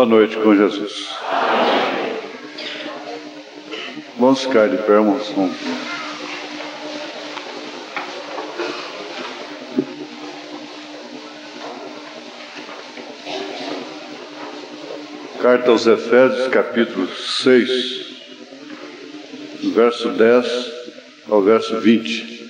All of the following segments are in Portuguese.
Boa noite com Jesus. Vamos ficar de pé, irmãos. Carta aos Efésios, capítulo 6, do verso 10 ao verso 20.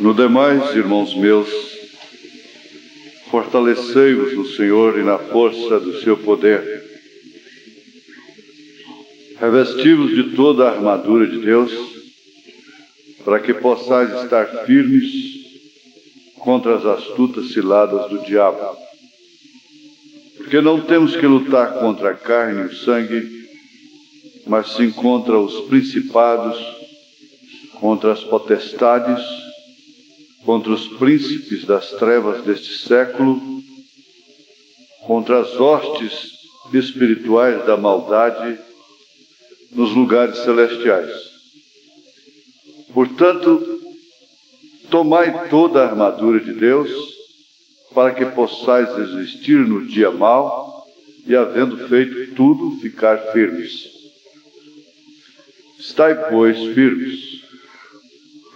No demais, irmãos meus, fortalecei-vos no Senhor e na força do seu poder. Revesti-vos de toda a armadura de Deus, para que possais estar firmes contra as astutas ciladas do diabo. Porque não temos que lutar contra a carne e o sangue, mas sim contra os principados, contra as potestades, contra os príncipes das trevas deste século, contra as hostes espirituais da maldade nos lugares celestiais. Portanto, tomai toda a armadura de Deus, para que possais resistir no dia mau e, havendo feito tudo, ficar firmes. Estai, pois, firmes,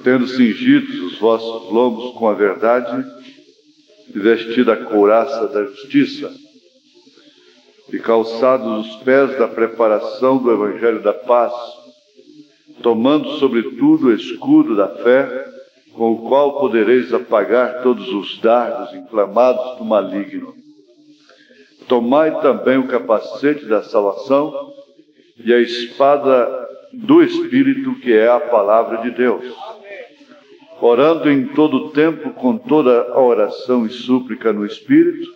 tendo cingidos os vossos lombos com a verdade e vestida a couraça da justiça, e calçados os pés da preparação do evangelho da paz, tomando sobretudo o escudo da fé, com o qual podereis apagar todos os dardos inflamados do maligno. Tomai também o capacete da salvação e a espada do Espírito, que é a palavra de Deus, orando em todo o tempo com toda a oração e súplica no Espírito,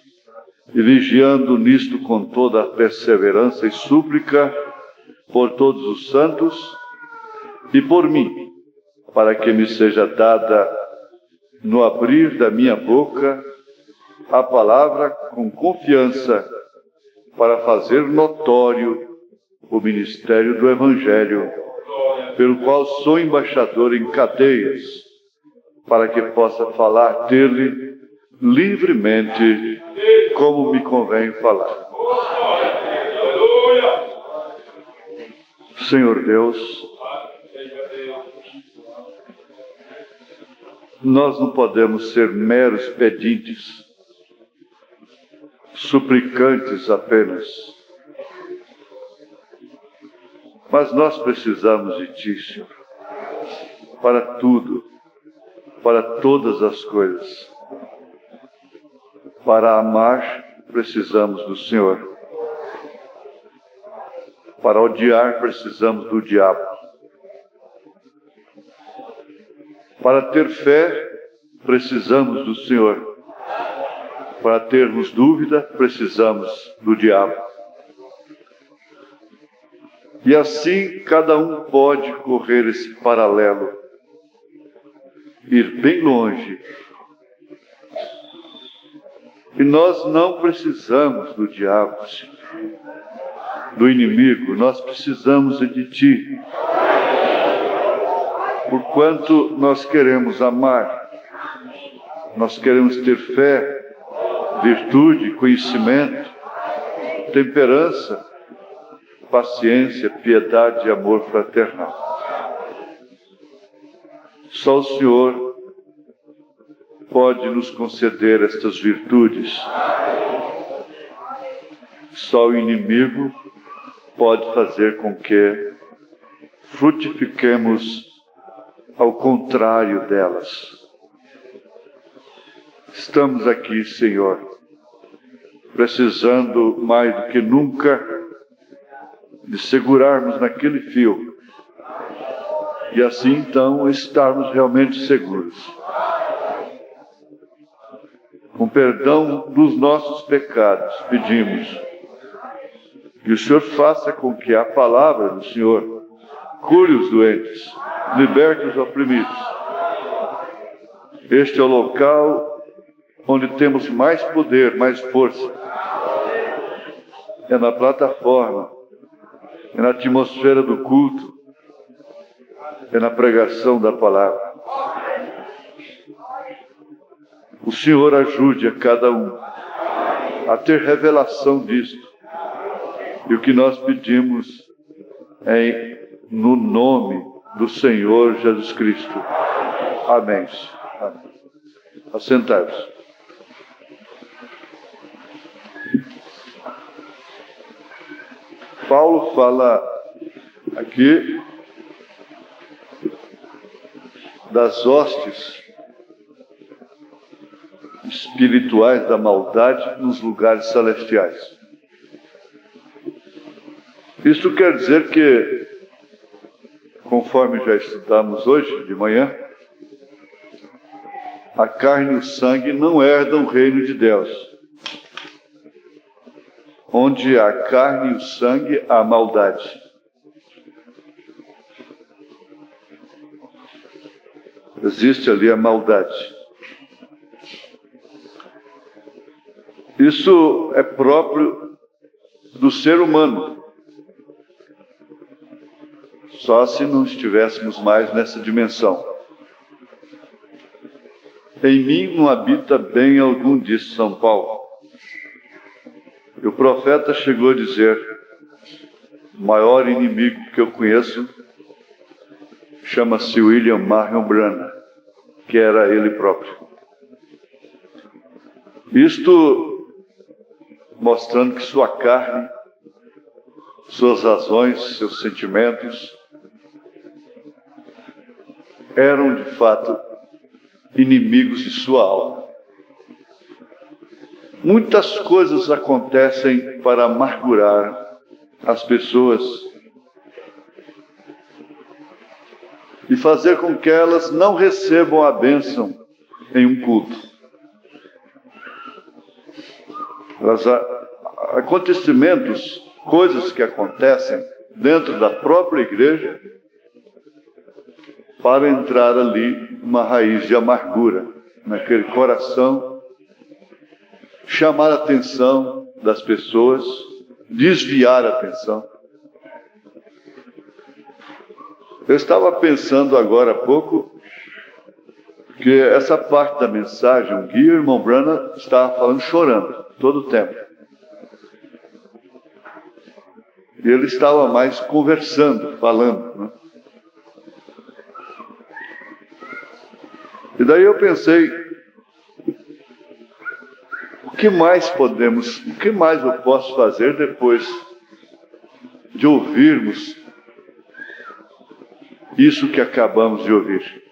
e vigiando nisto com toda a perseverança e súplica por todos os santos e por mim, para que me seja dada no abrir da minha boca a palavra com confiança, para fazer notório o ministério do Evangelho, pelo qual sou embaixador em cadeias, para que possa falar dele livremente, como me convém falar. Senhor Deus, nós não podemos ser meros pedintes, suplicantes apenas, mas nós precisamos de Ti, Senhor, para tudo, para todas as coisas. Para amar, precisamos do Senhor. Para odiar, precisamos do diabo. Para ter fé, precisamos do Senhor. Para termos dúvida, precisamos do diabo. E assim, cada um pode correr esse paralelo, ir bem longe. E nós não precisamos do diabo, Senhor, do inimigo, nós precisamos de Ti. Porquanto nós queremos amar, nós queremos ter fé, virtude, conhecimento, temperança, paciência, piedade e amor fraternal. Só o Senhor pode nos conceder estas virtudes. Só o inimigo pode fazer com que frutifiquemos ao contrário delas. Estamos aqui, Senhor, precisando mais do que nunca de segurarmos naquele fio e assim então estarmos realmente seguros. Com perdão dos nossos pecados, pedimos que o Senhor faça com que a palavra do Senhor cure os doentes, liberte os oprimidos. Este é o local onde temos mais poder, mais força. É na plataforma, é na atmosfera do culto, e na pregação da palavra. O Senhor ajude a cada um a ter revelação disto. E o que nós pedimos é no nome do Senhor Jesus Cristo. Amém. Assentai-vos. Paulo fala aqui das hostes espirituais da maldade nos lugares celestiais. Isso quer dizer que, conforme já estudamos hoje de manhã, a carne e o sangue não herdam o reino de Deus. Onde há a carne e o sangue, há maldade. Existe ali a maldade. Isso é próprio do ser humano. Só se não estivéssemos mais nessa dimensão. Em mim não habita bem algum, disse São Paulo. E o profeta chegou a dizer: o maior inimigo que eu conheço chama-se William Marion Branham, que era ele próprio. Isto mostrando que sua carne, suas razões, seus sentimentos eram de fato inimigos de sua alma. Muitas coisas acontecem para amargurar as pessoas e fazer com que elas não recebam a bênção em um culto. Acontecimentos, coisas que acontecem dentro da própria igreja para entrar ali uma raiz de amargura naquele coração, chamar a atenção das pessoas, desviar a atenção. Eu estava pensando agora há pouco que essa parte da mensagem, o guia, o irmão Branham, estava falando chorando todo o tempo. E ele estava mais conversando, falando, né? E daí eu pensei, o que mais eu posso fazer depois de ouvirmos isso que acabamos de ouvir?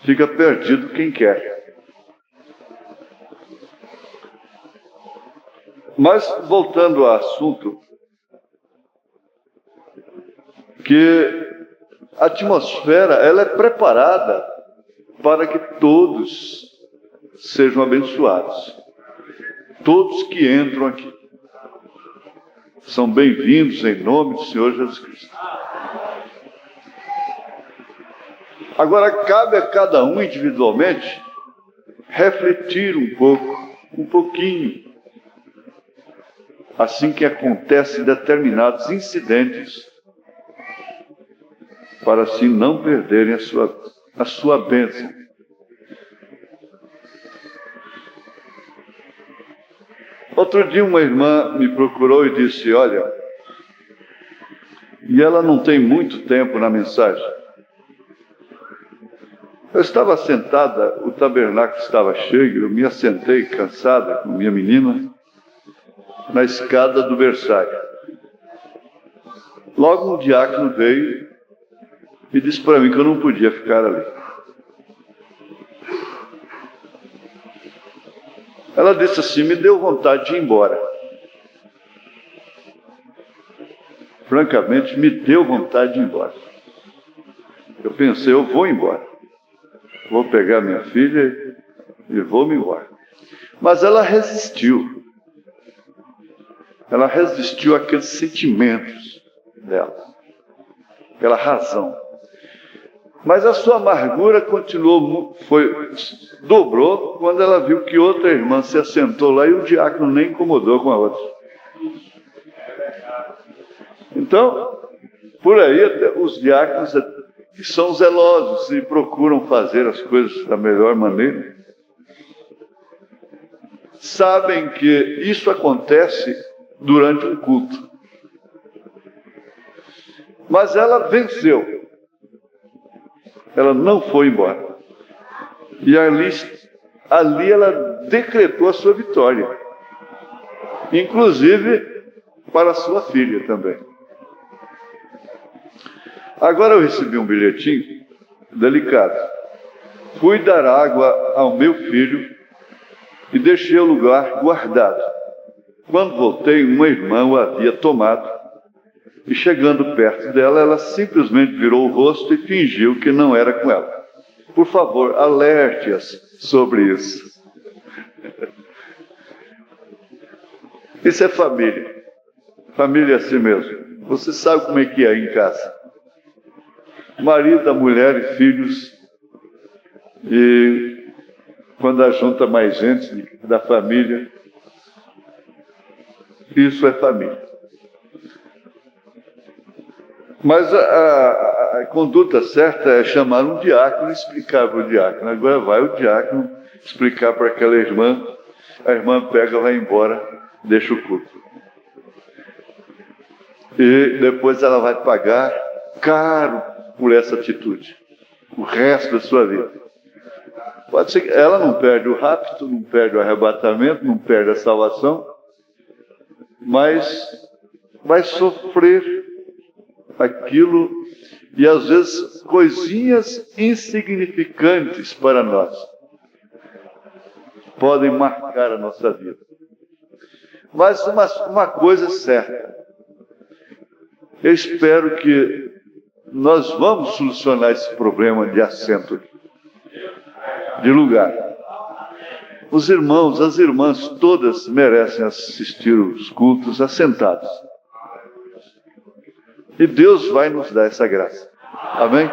Fica perdido quem quer. Mas, voltando ao assunto, que a atmosfera, ela é preparada para que todos sejam abençoados. Todos que entram aqui são bem-vindos em nome do Senhor Jesus Cristo. Agora, cabe a cada um individualmente refletir um pouquinho, assim que acontecem determinados incidentes, para assim não perderem a sua bênção. Outro dia uma irmã me procurou e disse, olha, e ela não tem muito tempo na mensagem. Eu estava sentada, o tabernáculo estava cheio, eu me assentei cansada com minha menina, na escada do berçário. Logo um diácono veio e disse para mim que eu não podia ficar ali. Ela disse assim, me deu vontade de ir embora. Francamente, me deu vontade de ir embora. Eu pensei, eu vou embora. Vou pegar minha filha e vou me embora. Mas ela resistiu. Ela resistiu àqueles sentimentos dela, aquela razão. Mas a sua amargura continuou, dobrou quando ela viu que outra irmã se assentou lá e o diácono nem incomodou com a outra. Então, por aí, até os diáconos que são zelosos e procuram fazer as coisas da melhor maneira, sabem que isso acontece durante um culto. Mas ela venceu. Ela não foi embora. E ali ela decretou a sua vitória. Inclusive para a sua filha também. Agora eu recebi um bilhetinho delicado. Fui dar água ao meu filho e deixei o lugar guardado. Quando voltei, uma irmã o havia tomado e, chegando perto dela, ela simplesmente virou o rosto e fingiu que não era com ela. Por favor, alerte-as sobre isso. Isso é família. Família é assim mesmo. Você sabe como é que é em casa. Marido, mulher e filhos. E quando ajunta mais gente da família, isso é família. Mas a conduta certa é chamar um diácono e explicar para o diácono. Agora vai o diácono explicar para aquela irmã. A irmã pega, vai embora, deixa o culto. E depois ela vai pagar caro por essa atitude, o resto da sua vida. Pode ser que ela não perde o rapto, não perde o arrebatamento, não perde a salvação, mas vai sofrer aquilo, e às vezes coisinhas insignificantes para nós podem marcar a nossa vida. Mas uma coisa é certa, eu espero que nós vamos solucionar esse problema de assento, de lugar. Os irmãos, as irmãs, todas merecem assistir os cultos assentados. E Deus vai nos dar essa graça. Amém?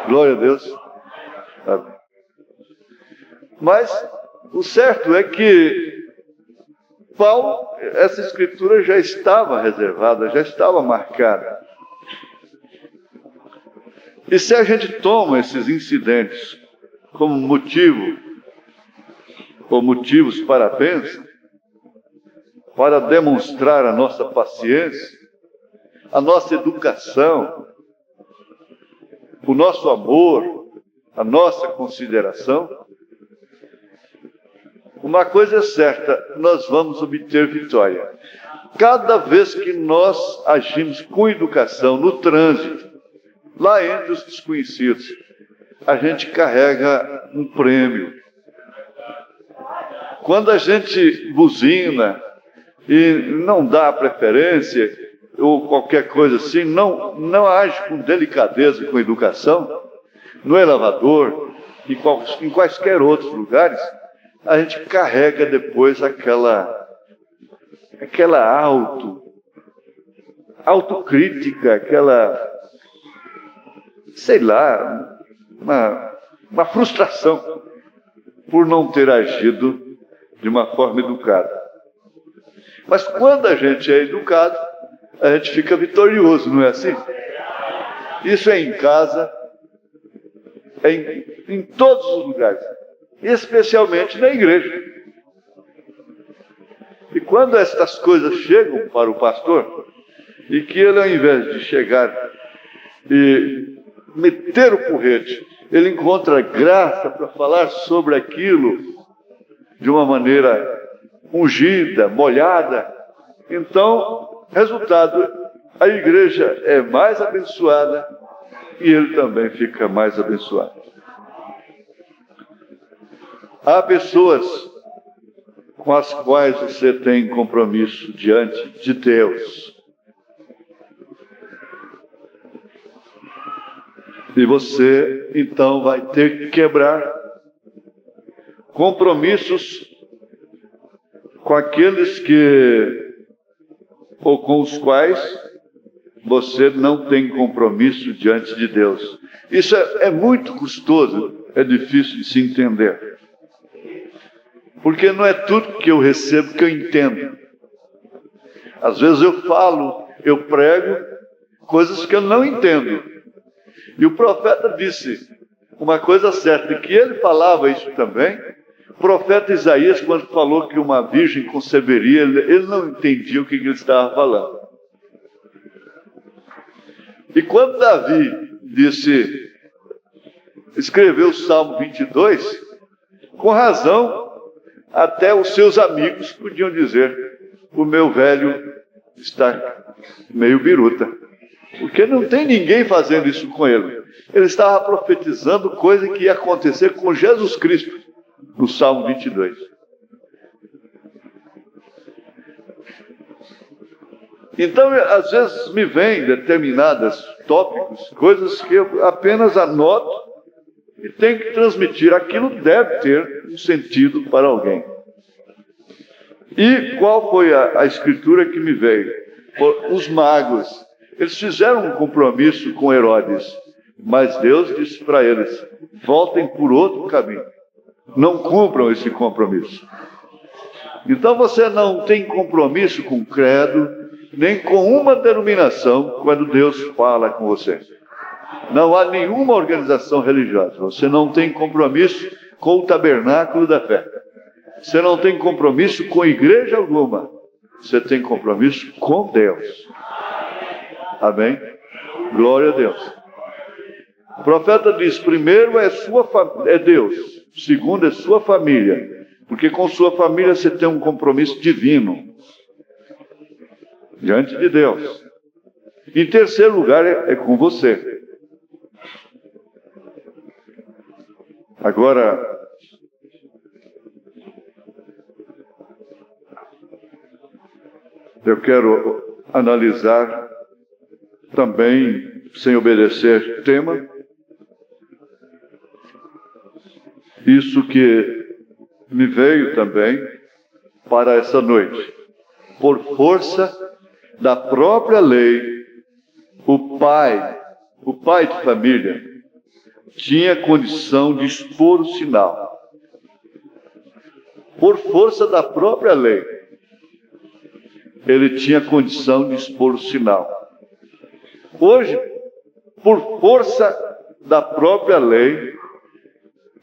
Glória a Deus. Amém. Mas o certo é que Paulo, essa escritura já estava reservada, já estava marcada. E se a gente toma esses incidentes como motivo, ou motivos para a bênção, para demonstrar a nossa paciência, a nossa educação, o nosso amor, a nossa consideração, uma coisa é certa, nós vamos obter vitória. Cada vez que nós agimos com educação no trânsito, lá entre os desconhecidos, a gente carrega um prêmio. Quando a gente buzina e não dá preferência, ou qualquer coisa assim, não age com delicadeza, com educação, no elevador, em quaisquer outros lugares, a gente carrega depois aquela autocrítica, aquela, sei lá, uma frustração por não ter agido de uma forma educada. Mas quando a gente é educado, a gente fica vitorioso, não é assim? Isso é em casa, é em todos os lugares, especialmente na igreja. E quando estas coisas chegam para o pastor, e que ele, ao invés de chegar e meter o porrete, ele encontra graça para falar sobre aquilo de uma maneira ungida, molhada, então, resultado, a igreja é mais abençoada e ele também fica mais abençoado. Há pessoas com as quais você tem compromisso diante de Deus. E você, então, vai ter que quebrar compromissos com aqueles ou com os quais você não tem compromisso diante de Deus. Isso é muito custoso, é difícil de se entender. Porque não é tudo que eu recebo que eu entendo. Às vezes eu falo eu prego coisas que eu não entendo. E o profeta disse uma coisa certa, que ele falava isso também. O profeta Isaías, quando falou que uma virgem conceberia, ele não entendia o que ele estava falando. E quando Davi escreveu o Salmo 22, com razão, até os seus amigos podiam dizer: o meu velho está meio biruta, porque não tem ninguém fazendo isso com ele. Ele estava profetizando coisa que ia acontecer com Jesus Cristo, no Salmo 22. Então, às vezes me vêm determinados tópicos, coisas que eu apenas anoto e tenho que transmitir. Aquilo deve ter um sentido para alguém. E qual foi a escritura que me veio? Os magos, eles fizeram um compromisso com Herodes, mas Deus disse para eles: voltem por outro caminho, não cumpram esse compromisso. Então você não tem compromisso com o credo, nem com uma denominação, quando Deus fala com você. Não há nenhuma organização religiosa. Você não tem compromisso com o tabernáculo da fé. Você não tem compromisso com igreja alguma. Você tem compromisso com Deus. Amém? Glória a Deus. O profeta diz: primeiro é Deus, segundo é sua família, porque com sua família você tem um compromisso divino diante de Deus. Em terceiro lugar é com você. Agora, eu quero analisar também, sem obedecer tema, isso que me veio também para essa noite. Por força da própria lei, o pai de família tinha condição de expor o sinal. Por força da própria lei, ele tinha condição de expor o sinal. Hoje, por força da própria lei,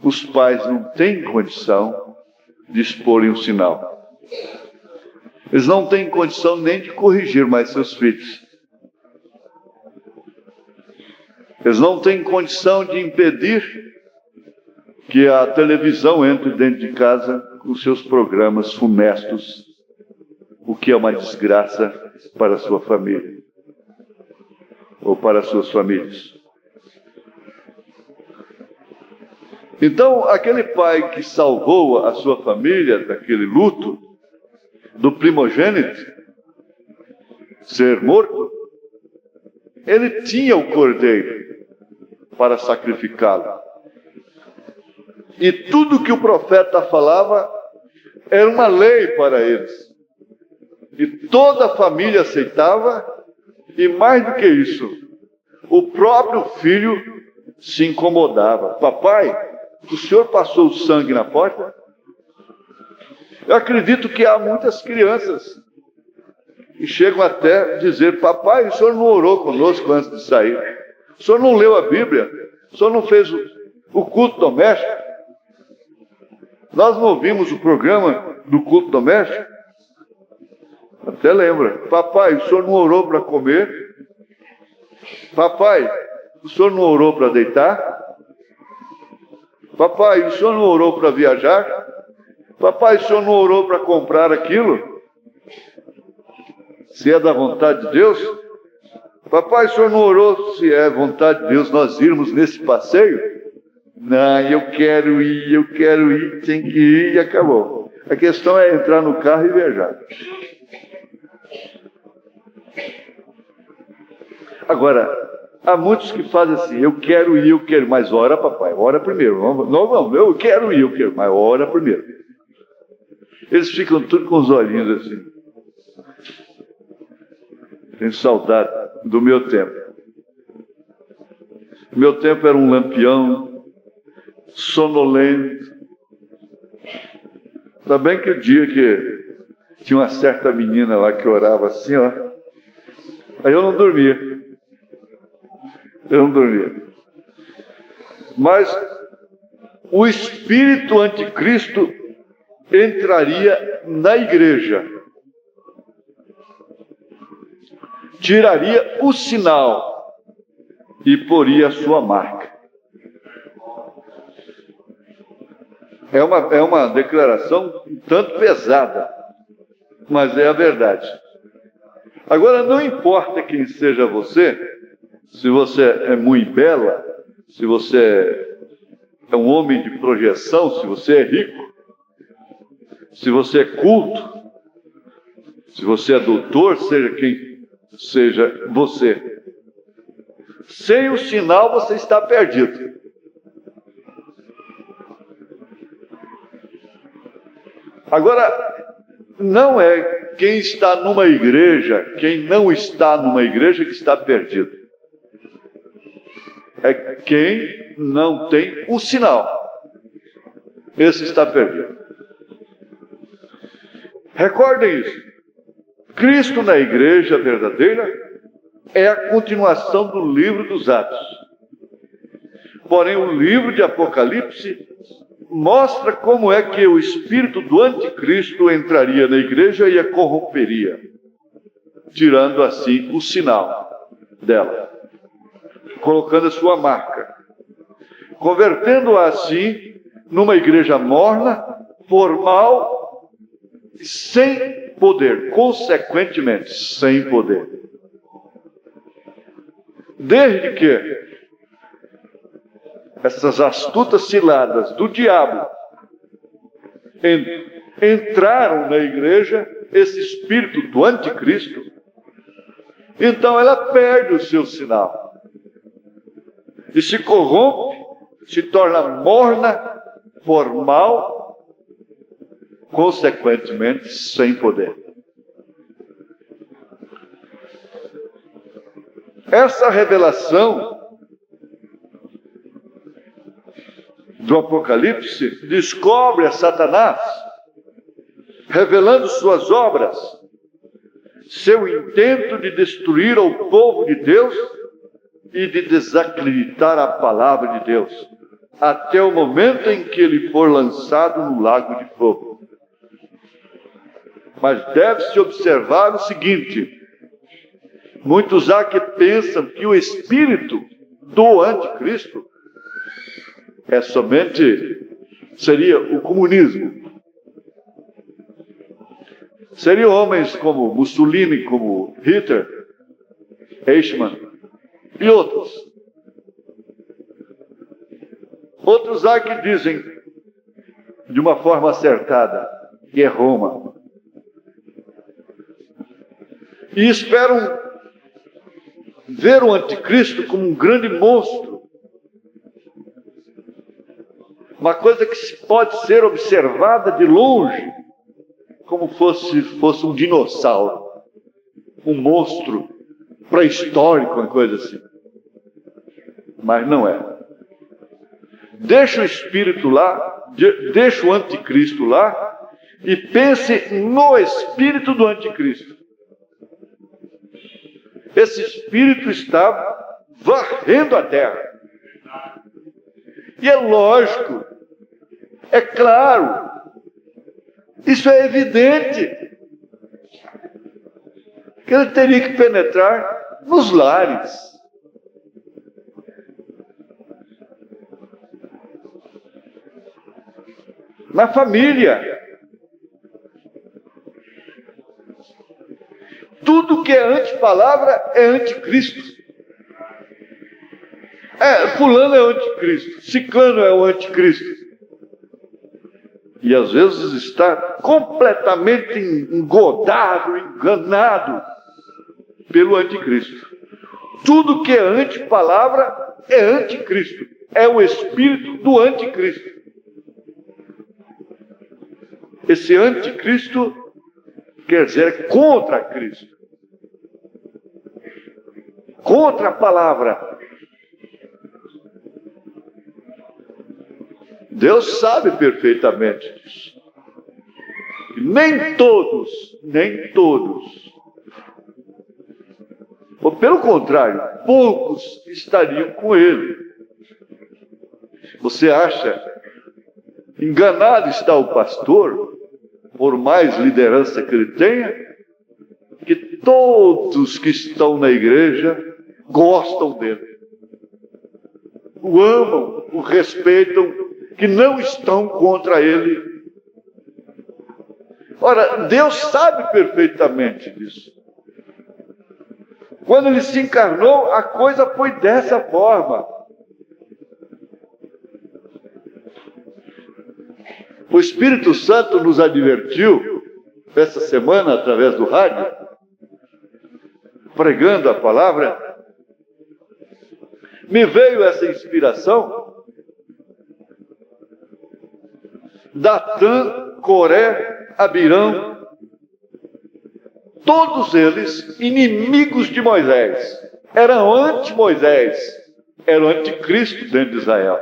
os pais não têm condição de exporem o sinal. Eles não têm condição nem de corrigir mais seus filhos. Eles não têm condição de impedir que a televisão entre dentro de casa com seus programas funestos, o que é uma desgraça para a sua família, ou para as suas famílias. Então, aquele pai que salvou a sua família daquele luto, do primogênito ser morto, ele tinha o cordeiro para sacrificá-lo. E tudo que o profeta falava era uma lei para eles. E toda a família aceitava, e mais do que isso, o próprio filho se incomodava. Papai, o senhor passou o sangue na porta? Eu acredito que há muitas crianças que chegam até dizer: papai, o senhor não orou conosco antes de sair? O senhor não leu a Bíblia? O senhor não fez o culto doméstico? Nós não ouvimos o programa do culto doméstico? Até lembra: papai, o senhor não orou para comer? Papai, o senhor não orou para deitar? Papai, o senhor não orou para viajar? Papai, o senhor não orou para comprar aquilo? Se é da vontade de Deus? Papai, o senhor não orou, se é vontade de Deus, nós irmos nesse passeio? Não, eu quero ir, tem que ir e acabou. A questão é entrar no carro e viajar. Agora, há muitos que fazem assim: eu quero ir, mas ora, papai, ora primeiro. Não, vamos, eu quero ir, mas ora primeiro. Eles ficam tudo com os olhinhos assim. Tenho saudade do meu tempo. O meu tempo era um lampião, sonolento. Ainda bem que o dia que tinha uma certa menina lá que orava assim, ó. Aí eu não dormia. Mas o espírito anticristo entraria na igreja, tiraria o sinal e poria a sua marca. É uma declaração um tanto pesada, mas é a verdade. Agora, não importa quem seja você, se você é muito bela, se você é um homem de projeção, se você é rico, se você é culto, se você é doutor, seja quem seja você. Sem o sinal, você está perdido. Agora, não é quem está numa igreja, quem não está numa igreja que está perdido. É quem não tem o sinal. Esse está perdido. Recordem isso. Cristo na igreja verdadeira é a continuação do livro dos Atos. Porém, o livro de Apocalipse mostra como é que o espírito do anticristo entraria na igreja e a corromperia, tirando assim o sinal dela, colocando a sua marca, convertendo-a assim numa igreja morna, formal, sem poder, consequentemente sem poder. Desde que essas astutas ciladas do diabo entraram na igreja, esse espírito do anticristo, então ela perde o seu sinal e se corrompe, se torna morna, formal, consequentemente sem poder. Essa revelação do Apocalipse descobre a Satanás, revelando suas obras, seu intento de destruir o povo de Deus e de desacreditar a palavra de Deus, até o momento em que ele for lançado no lago de fogo. Mas deve-se observar o seguinte: muitos há que pensam que o espírito do anticristo seria o comunismo. Seriam homens como Mussolini, como Hitler, Eichmann e outros. Outros há que dizem, de uma forma acertada, que é Roma. E esperam ver o anticristo como um grande monstro, uma coisa que pode ser observada de longe, como fosse um dinossauro, um monstro pré-histórico, uma coisa assim. Mas não é. Deixa o espírito lá, deixa o anticristo lá e pense no espírito do anticristo. Esse espírito está varrendo a terra. E é lógico, é claro, isso é evidente, que ele teria que penetrar nos lares. Na família. Tudo que é antipalavra é anticristo. Fulano é o anticristo, ciclano é o anticristo. E às vezes está completamente engodado, enganado pelo anticristo. Tudo que é antipalavra é anticristo. É o espírito do anticristo. Esse anticristo quer dizer contra Cristo. Contra a palavra. Deus sabe perfeitamente disso. Nem todos Ou, pelo contrário, poucos estariam com ele. Você acha enganado está o pastor, por mais liderança que ele tenha, que todos que estão na igreja gostam dele, o amam, o respeitam, que não estão contra ele. Ora, Deus sabe perfeitamente disso. Quando ele se encarnou, a coisa foi dessa forma. O Espírito Santo nos advertiu, essa semana, através do rádio, pregando a palavra, me veio essa inspiração. Datã, Coré, Abirão, todos eles inimigos de Moisés, eram anti-Moisés, eram anticristo dentro de Israel.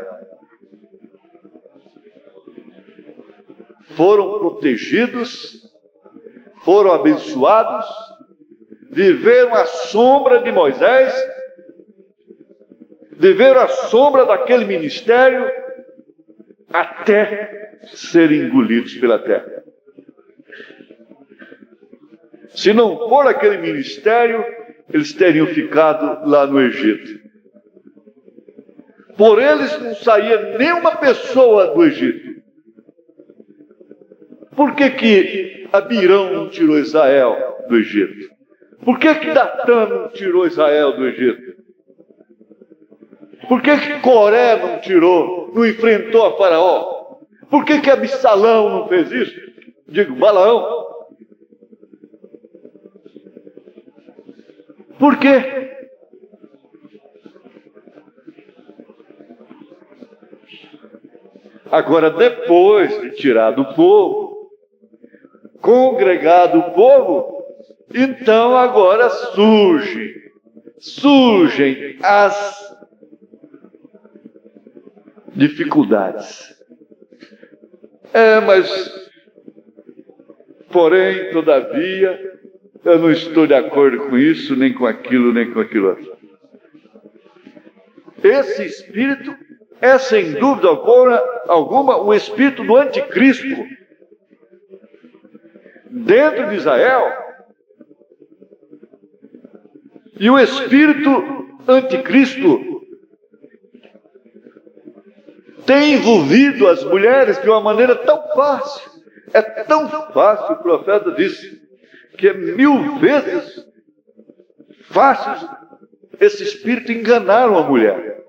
Foram protegidos, foram abençoados, viveram à sombra de Moisés, viveram à sombra daquele ministério, até serem engolidos pela terra. Se não for aquele ministério, eles teriam ficado lá no Egito. Por eles não saía nenhuma pessoa do Egito. Por que Abirão não tirou Israel do Egito? Por que Datã não tirou Israel do Egito? Por que Coré não tirou, não enfrentou a Faraó? Por que Absalão não fez isso? Digo, Balaão. Por quê? Agora, depois de tirar do povo, congregado o povo, então agora surgem as dificuldades. Porém, todavia, eu não estou de acordo com isso, nem com aquilo, nem com aquilo outro. Esse espírito é, sem dúvida alguma, o espírito do anticristo. Dentro de Israel, e o espírito anticristo tem envolvido as mulheres de uma maneira tão fácil. É tão fácil, o profeta disse, que é 1000 vezes fácil esse espírito enganar uma mulher.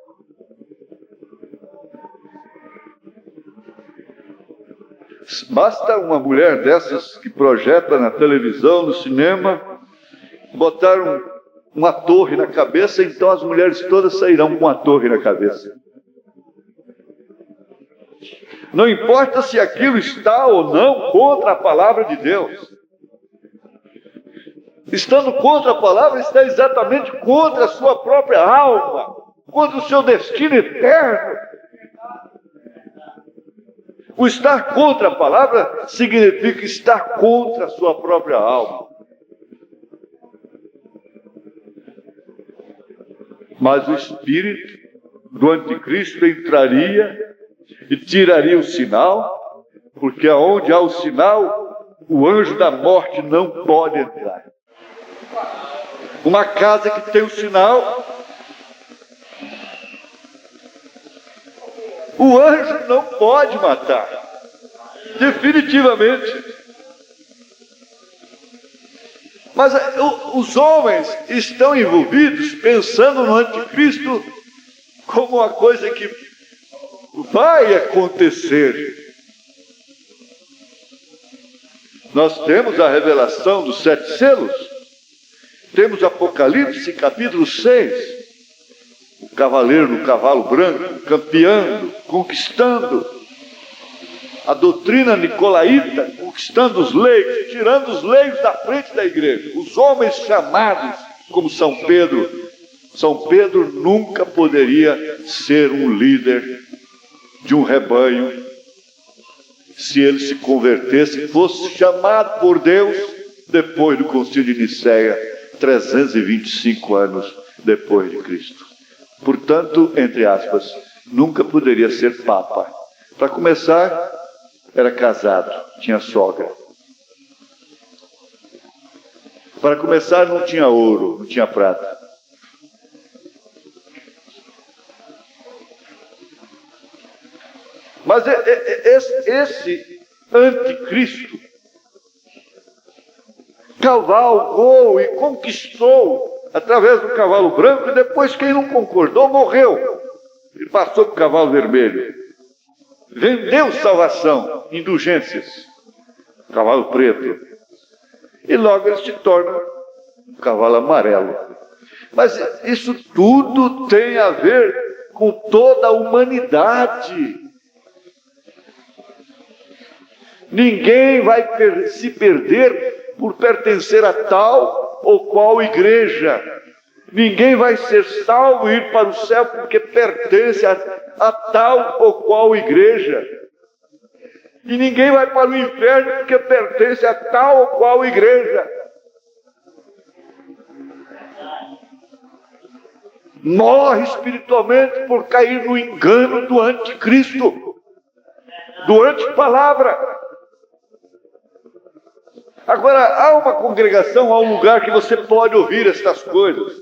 Basta uma mulher dessas que projeta na televisão, no cinema, botar uma torre na cabeça, então as mulheres todas sairão com a torre na cabeça. Não importa se aquilo está ou não contra a palavra de Deus. Estando contra a palavra, está exatamente contra a sua própria alma, contra o seu destino eterno. O estar contra a palavra significa estar contra a sua própria alma. Mas o espírito do anticristo entraria e tiraria o sinal, porque aonde há o sinal, o anjo da morte não pode entrar. Uma casa que tem o sinal, o anjo não pode matar, definitivamente. Mas os homens estão envolvidos pensando no anticristo como uma coisa que vai acontecer. Nós temos a revelação dos 7 selos, temos Apocalipse capítulo 6, o cavaleiro no cavalo branco, campeando, conquistando a doutrina nicolaíta, conquistando os leigos, tirando os leigos da frente da igreja, os homens chamados como São Pedro. São Pedro nunca poderia ser um líder de um rebanho se ele se convertesse, fosse chamado por Deus depois do concílio de Nicéia, 325 anos depois de Cristo. Portanto, entre aspas, nunca poderia ser papa. Para começar, era casado, tinha sogra. Para começar, não tinha ouro, não tinha prata. Mas esse anticristo cavalgou e conquistou através do cavalo branco, e depois quem não concordou morreu. Ele passou para o cavalo vermelho. Vendeu salvação, indulgências, cavalo preto. E logo ele se torna um cavalo amarelo. Mas isso tudo tem a ver com toda a humanidade. Ninguém vai se perder por pertencer a tal ou qual igreja. Ninguém vai ser salvo e ir para o céu porque pertence a tal ou qual igreja. E ninguém vai para o inferno porque pertence a tal ou qual igreja. Morre espiritualmente por cair no engano do anticristo, do antipalavra. Agora, há uma congregação, há um lugar que você pode ouvir estas coisas,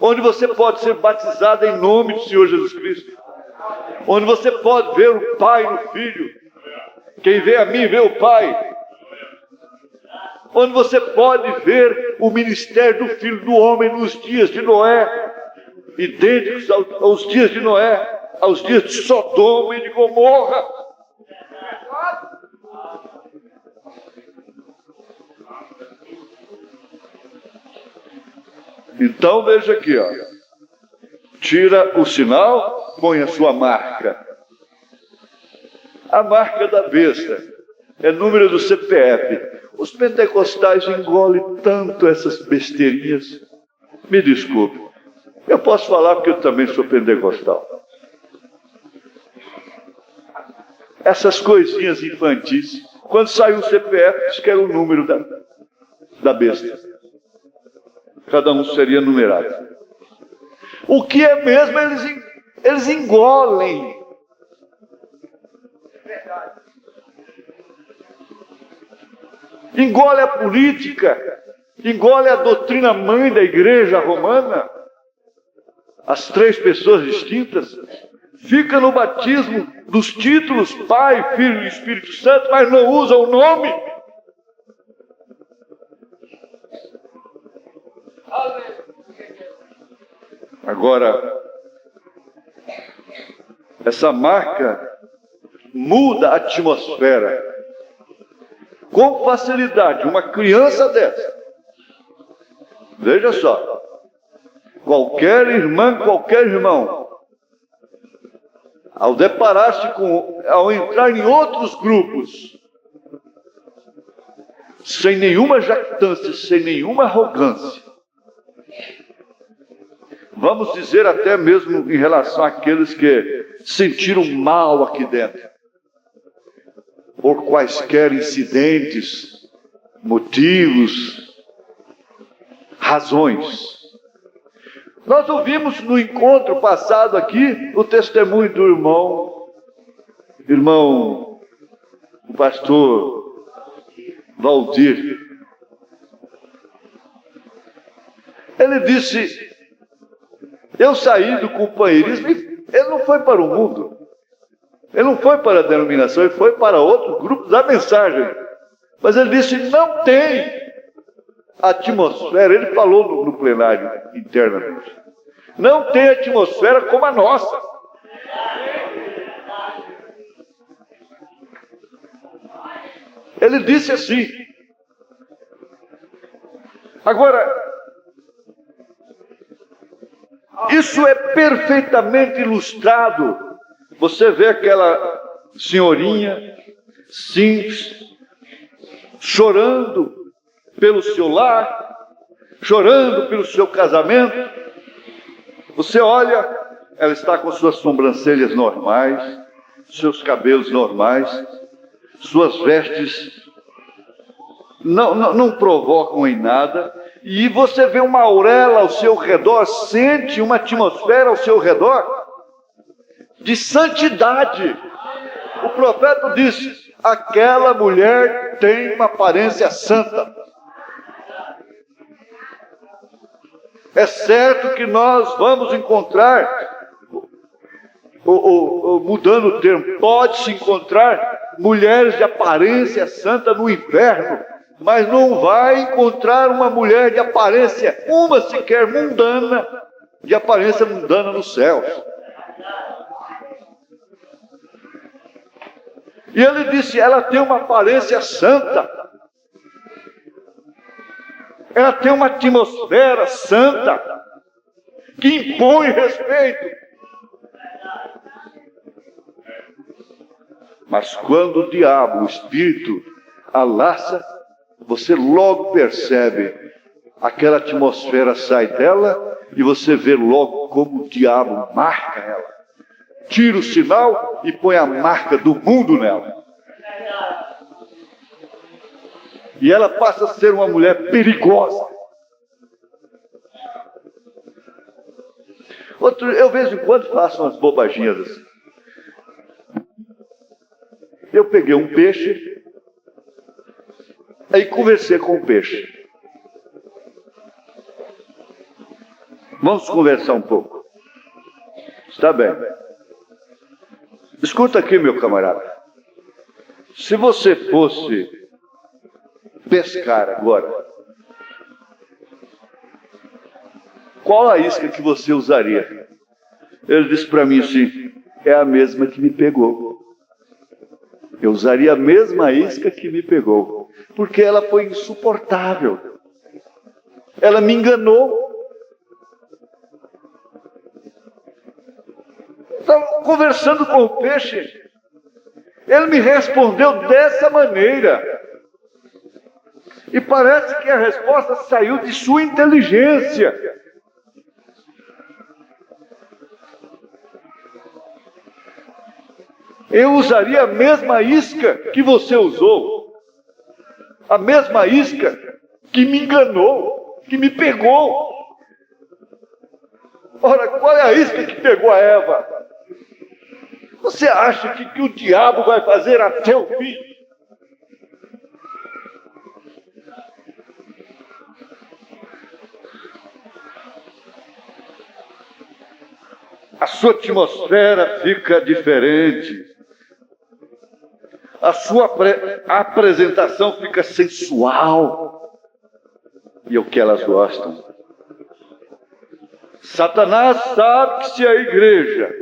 onde você pode ser batizado em nome do Senhor Jesus Cristo, onde você pode ver o Pai no Filho. Quem vê a mim, vê o Pai. Onde você pode ver o ministério do Filho do Homem nos dias de Noé, idênticos aos dias de Noé, aos dias de Sodoma e de Gomorra. Então veja aqui, ó. Tira o sinal, põe a sua marca. A marca da besta é número do CPF. Os pentecostais engolem tanto essas besteirinhas. Me desculpe. Eu posso falar porque eu também sou pentecostal. Essas coisinhas infantis. Quando saiu o CPF, diz que era o número da besta. Cada um seria numerado. O que é mesmo, eles engolem. Engole a política, engole a doutrina mãe da igreja romana, as três pessoas distintas, fica no batismo dos títulos Pai, Filho e Espírito Santo, mas não usa o nome. Agora, essa marca muda a atmosfera com facilidade. Uma criança dessa, veja só, qualquer irmã, qualquer irmão, ao deparar-se ao entrar em outros grupos, sem nenhuma jactância, sem nenhuma arrogância, vamos dizer até mesmo em relação àqueles que sentiram mal aqui dentro, por quaisquer incidentes, motivos, razões. Nós ouvimos no encontro passado aqui o testemunho do irmão, o pastor Valdir. Ele disse: eu saí do companheirismo, e ele não foi para o mundo. Ele não foi para a denominação, ele foi para outro grupo da mensagem. Mas ele disse: não tem atmosfera. Ele falou no plenário internamente: não tem atmosfera como a nossa. Ele disse assim. Agora, isso é perfeitamente ilustrado. Você vê aquela senhorinha simples, chorando pelo seu lar, chorando pelo seu casamento. Você olha, ela está com suas sobrancelhas normais, seus cabelos normais, suas vestes não provocam em nada. e você vê uma auréola ao seu redor, sente uma atmosfera ao seu redor de santidade. O profeta disse: aquela mulher tem uma aparência santa. É certo que nós vamos encontrar, mudando o termo, pode-se encontrar mulheres de aparência santa no inferno, mas não vai encontrar uma mulher de aparência, uma sequer mundana, de aparência mundana nos céus. E ele disse: ela tem uma aparência santa, ela tem uma atmosfera santa, que impõe respeito. Mas quando o diabo, o espírito, a laça, você logo percebe, aquela atmosfera sai dela e você vê logo como o diabo marca ela. Tira o sinal e põe a marca do mundo nela. E ela passa a ser uma mulher perigosa. Eu, de vez em quando, faço umas bobaginhas assim. Eu peguei um peixe, aí conversei com o peixe. Vamos conversar um pouco. Está bem. Escuta aqui, meu camarada. Se você fosse pescar agora, qual a isca que você usaria? Ele disse para mim assim: é a mesma que me pegou. Eu usaria a mesma isca que me pegou, porque ela foi insuportável. Ela me enganou. Estava conversando com o peixe, ele me respondeu dessa maneira. E parece que a resposta saiu de sua inteligência. Eu usaria a mesma isca que você usou, a mesma isca que me enganou, que me pegou. Ora, qual é a isca que pegou a Eva? Você acha que o diabo vai fazer até o fim? A sua atmosfera fica diferente. A sua apresentação fica sensual. E é o que elas gostam. Satanás sabe que se a igreja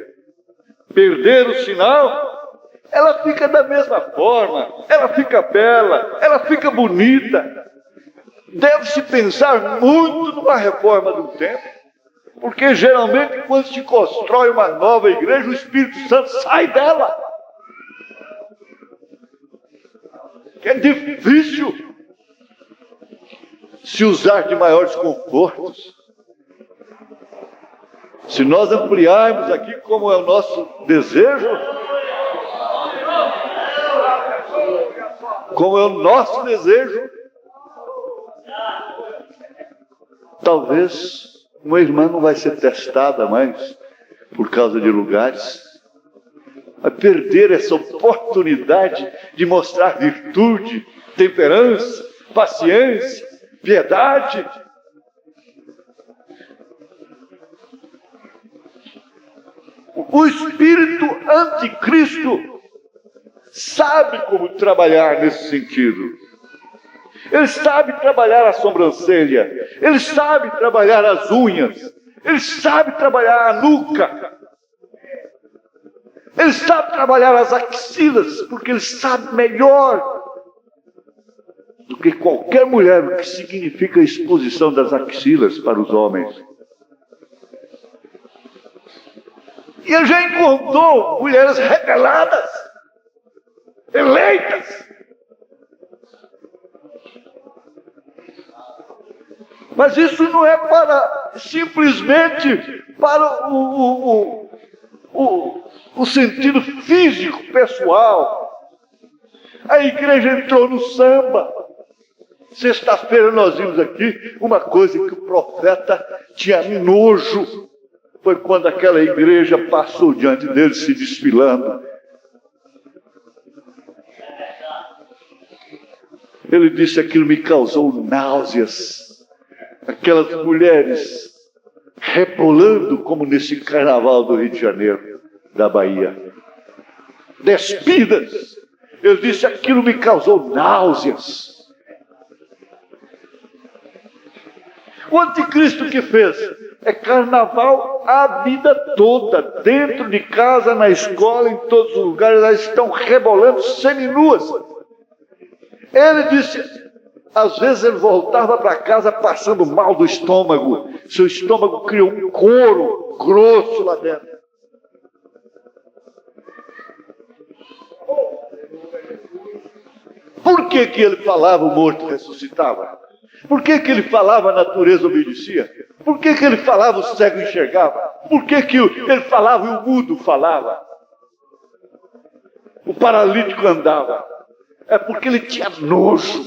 perder o sinal, ela fica da mesma forma, ela fica bela, ela fica bonita. Deve-se pensar muito numa reforma do templo, porque geralmente quando se constrói uma nova igreja, o Espírito Santo sai dela. É difícil se usar de maiores confortos. Se nós ampliarmos aqui como é o nosso desejo, como é o nosso desejo, talvez uma irmã não vai ser testada mais por causa de lugares. Vai perder essa oportunidade de mostrar virtude, temperança, paciência, piedade. O espírito anticristo sabe como trabalhar nesse sentido. Ele sabe trabalhar a sobrancelha, ele sabe trabalhar as unhas, ele sabe trabalhar a nuca, ele sabe trabalhar as axilas, porque ele sabe melhor do que qualquer mulher o que significa a exposição das axilas para os homens. E ele já encontrou mulheres reveladas, eleitas. Mas isso não é para simplesmente para o sentido físico, pessoal. A igreja entrou no samba. Sexta-feira nós vimos aqui uma coisa que o profeta tinha nojo. Foi quando aquela igreja passou diante dele se desfilando. Ele disse: aquilo me causou náuseas. Aquelas mulheres rebolando como nesse carnaval do Rio de Janeiro, da Bahia. Despidas. Ele disse: aquilo me causou náuseas. O anticristo que fez é carnaval a vida toda, dentro de casa, na escola, em todos os lugares, elas estão rebolando seminuas. Ele disse, às vezes ele voltava para casa passando mal do estômago, seu estômago criou um couro grosso lá dentro. Por que ele falava o morto ressuscitava? Por que ele falava a natureza obedecia? Por que ele falava o cego enxergava? Por que ele falava e o mudo falava? O paralítico andava? É porque ele tinha nojo.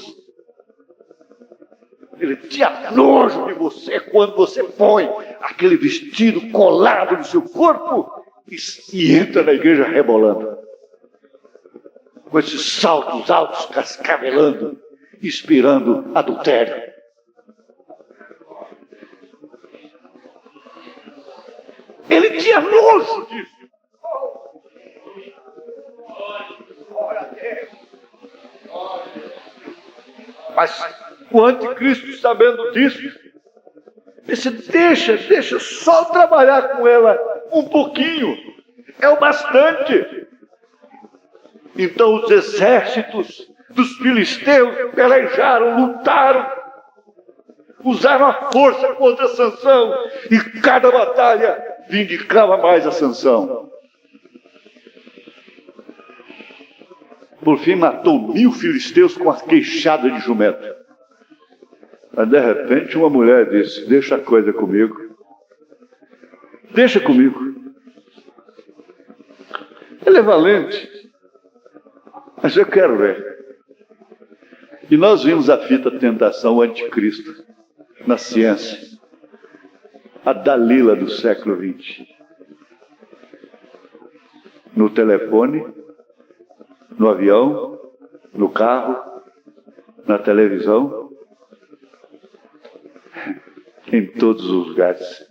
Ele tinha nojo de você quando você põe aquele vestido colado no seu corpo e entra na igreja rebolando. Com esses saltos altos, cascavelando, inspirando adultério. Ele tinha nojo disso. Mas o anticristo, sabendo disso, disse: deixa só trabalhar com ela um pouquinho, é o bastante. Então os exércitos dos filisteus pelejaram, lutaram, usaram a força contra Sansão, e cada batalha vindicava mais a Sansão. Por fim matou 1000 filisteus com a queixada de jumento. Mas de repente uma mulher disse: deixa a coisa comigo. Deixa comigo. Ele é valente. Mas eu quero ver. E nós vimos a fita Tentação Anticristo na ciência. A Dalila do século XX. No telefone, no avião, no carro, na televisão, em todos os lugares.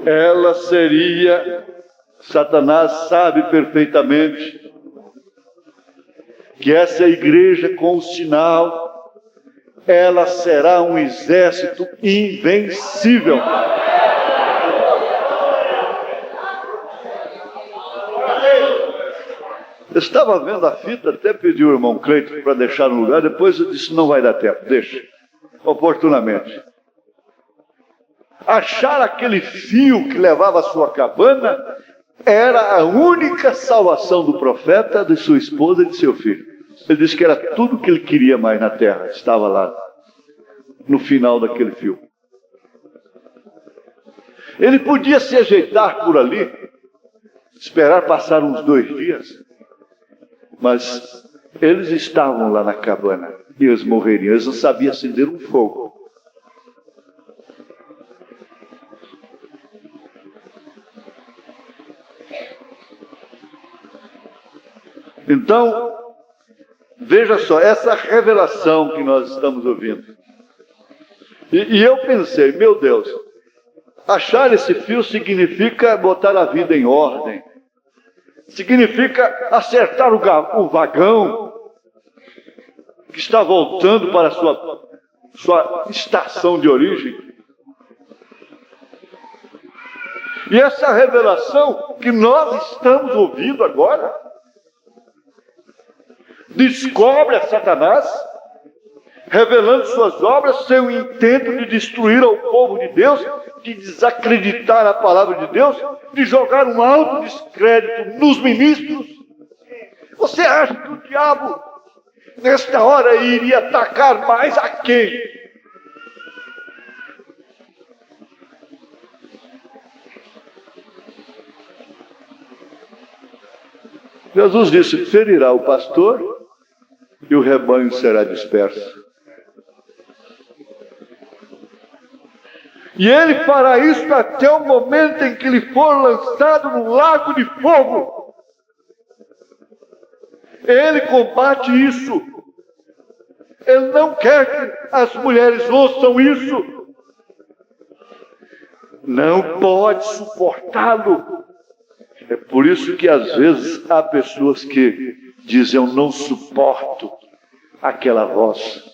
Ela seria, Satanás sabe perfeitamente que essa igreja com o sinal, ela será um exército invencível. Eu estava vendo a fita, até pedi o irmão Cleiton para deixar no lugar, depois eu disse: não vai dar tempo, deixa, oportunamente. Achar aquele fio que levava à sua cabana era a única salvação do profeta, de sua esposa e de seu filho. Ele disse que era tudo que ele queria mais na terra, estava lá, no final daquele fio. Ele podia se ajeitar por ali, esperar passar uns 2 dias, mas eles estavam lá na cabana e eles morreriam. Eles não sabiam acender um fogo. Então, veja só, essa revelação que nós estamos ouvindo. E eu pensei, meu Deus, achar esse fio significa botar a vida em ordem. Significa acertar o vagão que está voltando para a sua estação de origem. E essa revelação que nós estamos ouvindo agora descobre a Satanás, revelando suas obras, seu intento de destruir o povo de Deus, de desacreditar a palavra de Deus, de jogar um alto descrédito nos ministros. Você acha que o diabo, nesta hora, iria atacar mais a quem? Jesus disse: ferirá o pastor e o rebanho será disperso. E ele fará isso até o momento em que ele for lançado no lago de fogo. Ele combate isso. Ele não quer que as mulheres ouçam isso. Não pode suportá-lo. É por isso que às vezes há pessoas que dizem: eu não suporto aquela voz.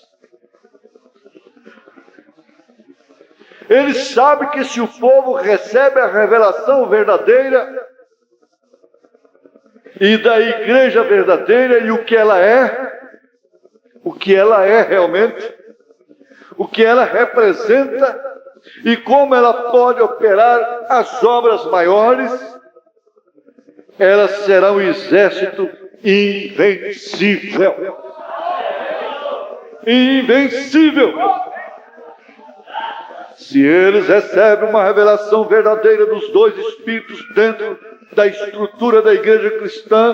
Ele sabe que se o povo recebe a revelação verdadeira e da igreja verdadeira e o que ela é realmente, o que ela representa e como ela pode operar as obras maiores, ela será um exército invencível. Invencível. Se eles recebem uma revelação verdadeira dos dois Espíritos dentro da estrutura da igreja cristã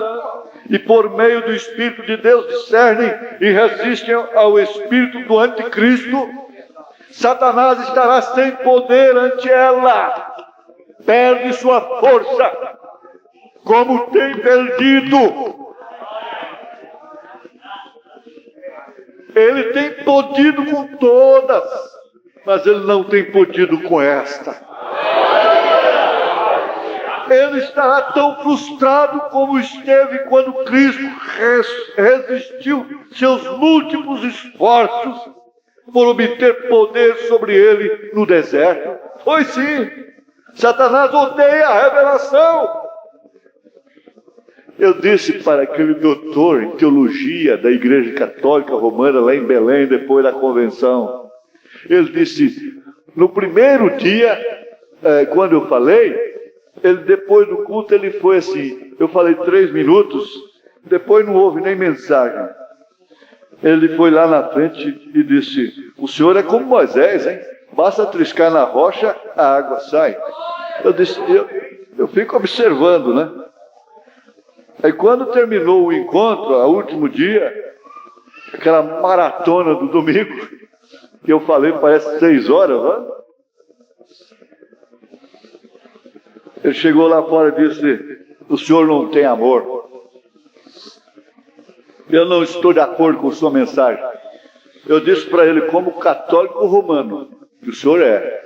e por meio do Espírito de Deus discernem e resistem ao Espírito do Anticristo, Satanás estará sem poder ante ela, perde sua força, como tem perdido. Ele tem podido com todas, mas ele não tem podido com esta. Ele estará tão frustrado como esteve quando Cristo resistiu seus múltiplos esforços por obter poder sobre ele no deserto. Pois sim, Satanás odeia a revelação. Eu disse para aquele doutor em teologia da Igreja Católica Romana lá em Belém, depois da convenção, ele disse, no primeiro dia, quando eu falei, depois do culto ele foi assim, eu falei 3 minutos, depois não houve nem mensagem. Ele foi lá na frente e disse, o senhor é como Moisés, hein? Basta triscar na rocha, a água sai. Eu disse, eu fico observando, né? Aí quando terminou o encontro, o último dia, aquela maratona do domingo, que eu falei, parece 6 horas, né? Ele chegou lá fora e disse, o senhor não tem amor. Eu não estou de acordo com sua mensagem. Eu disse para ele, como católico romano, que o senhor é.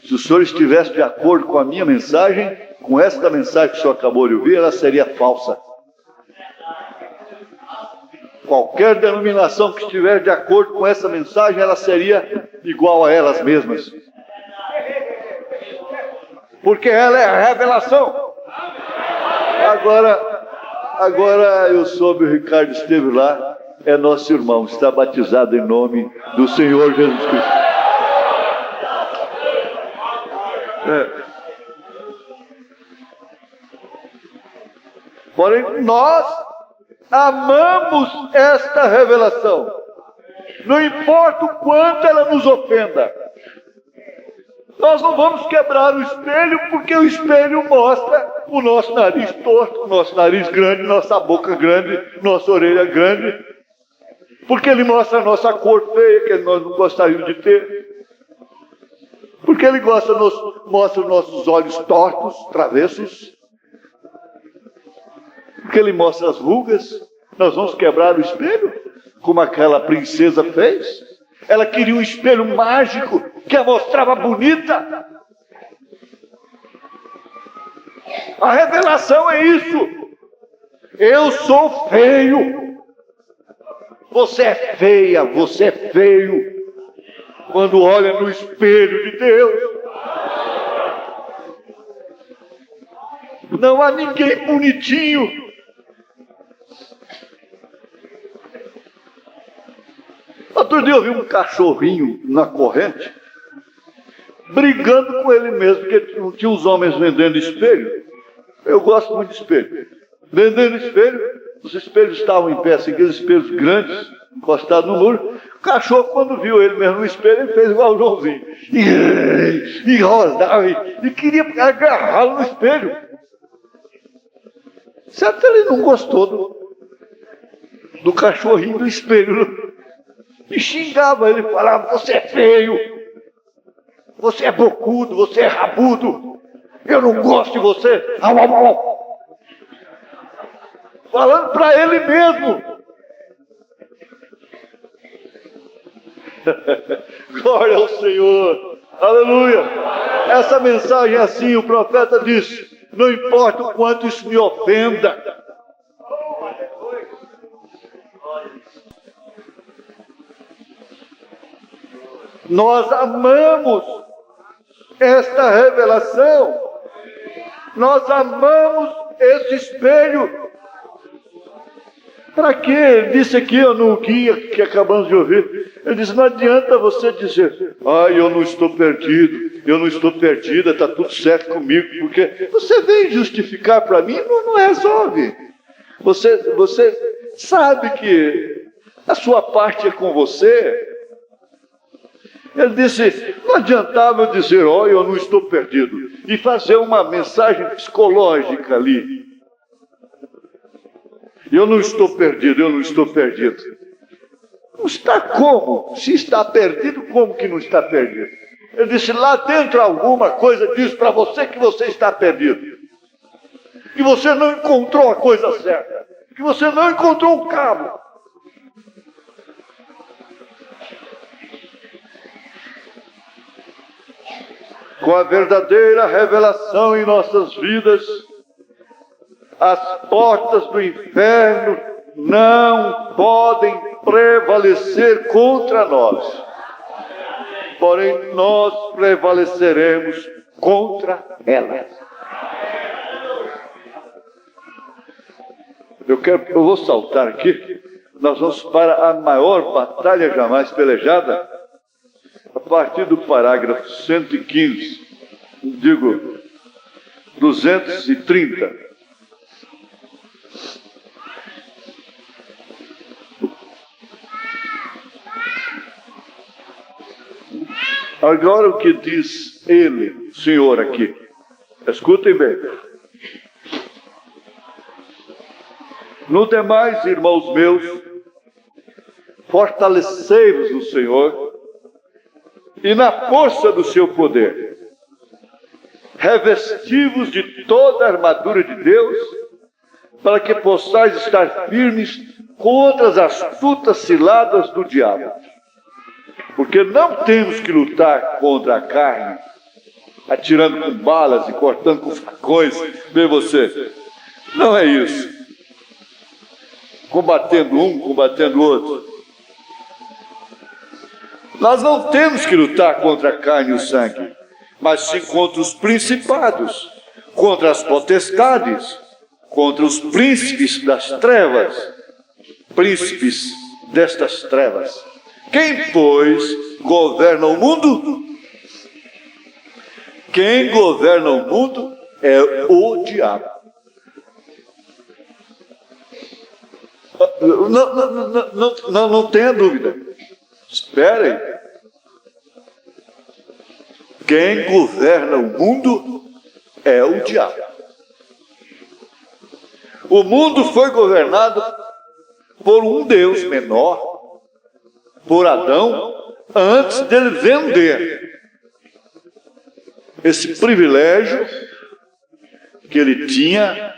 Se o senhor estivesse de acordo com a minha mensagem, com esta mensagem que o senhor acabou de ouvir, ela seria falsa. Qualquer denominação que estiver de acordo com essa mensagem, ela seria igual a elas mesmas. Porque ela é a revelação. Agora eu soube, o Ricardo esteve lá, é nosso irmão, está batizado em nome do Senhor Jesus Cristo. Porém, nós amamos esta revelação. Não importa o quanto ela nos ofenda. Nós não vamos quebrar o espelho, porque o espelho mostra o nosso nariz torto, o nosso nariz grande, nossa boca grande, nossa orelha grande. Porque ele mostra a nossa cor feia, que nós não gostaríamos de ter. Porque ele mostra os nossos olhos tortos, travessos. Porque ele mostra as rugas. Nós vamos quebrar o espelho, como aquela princesa fez. Ela queria um espelho mágico que a mostrava bonita. A revelação é isso. Eu sou feio. Você é feia, você é feio. Quando olha no espelho de Deus. Não há ninguém bonitinho. Outro dia eu vi um cachorrinho na corrente, brigando com ele mesmo, porque não tinha os homens vendendo espelho. Eu gosto muito de espelho. Vendendo espelho, os espelhos estavam em pé, assim, aqueles espelhos grandes, encostados no muro. O cachorro, quando viu ele mesmo no espelho, ele fez igual o Joãozinho. E rodava, e queria agarrá-lo no espelho. Certo, ele não gostou do cachorrinho do espelho. E xingava ele, falava: você é feio, você é bocudo, você é rabudo, eu não gosto de você. Au, au, au. Falando para ele mesmo. Glória ao Senhor, aleluia. Essa mensagem é assim, o profeta disse: não importa o quanto isso me ofenda, nós amamos esta revelação, nós amamos esse espelho. Para quê? Ele disse aqui no guia que acabamos de ouvir, ele disse: não adianta você dizer: ai, eu não estou perdido, eu não estou perdida, está tudo certo comigo, porque você vem justificar para mim, não resolve. Você sabe que a sua parte é com você. Ele disse: não adiantava eu dizer: ó, eu não estou perdido, e fazer uma mensagem psicológica ali. Eu não estou perdido, eu não estou perdido. Não está como? Se está perdido, como que não está perdido? Ele disse: lá dentro alguma coisa diz para você que você está perdido, que você não encontrou a coisa certa, que você não encontrou o cabo. Com a verdadeira revelação em nossas vidas, as portas do inferno não podem prevalecer contra nós, porém nós prevaleceremos contra elas. Eu vou saltar aqui, nós vamos para a maior batalha jamais pelejada, a partir do parágrafo 115, 230. Agora o que diz ele, Senhor, aqui. Escutem bem. No demais, irmãos meus, fortalecei-vos no Senhor e na força do seu poder. Revesti-vos de toda a armadura de Deus, para que possais estar firmes contra as astutas ciladas do diabo. Porque não temos que lutar contra a carne, atirando com balas e cortando com facões, vê você. Não é isso. Combatendo um, combatendo o outro. Nós não temos que lutar contra a carne e o sangue, mas sim contra os principados, contra as potestades, contra os príncipes das trevas, príncipes destas trevas. Quem, pois, governa o mundo? Quem governa o mundo é o diabo. Não tenha dúvida. Esperem. Quem governa o mundo é o diabo. O mundo foi governado por um Deus menor, por Adão, antes dele vender esse privilégio que ele tinha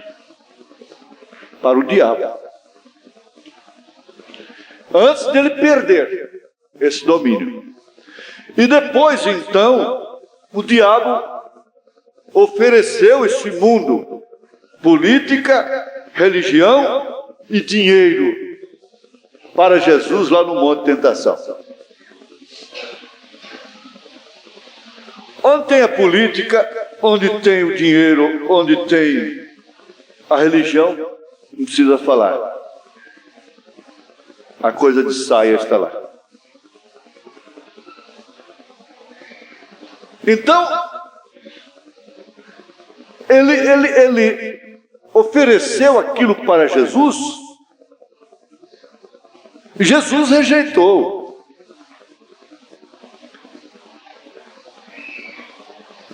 para o diabo. Antes dele perder esse domínio. E depois, então, o diabo ofereceu esse mundo, política, religião e dinheiro, para Jesus lá no Monte de Tentação. Onde tem a política, onde tem o dinheiro, onde tem a religião, não precisa falar. A coisa de saia está lá. Então, ele ofereceu aquilo para Jesus, e Jesus rejeitou.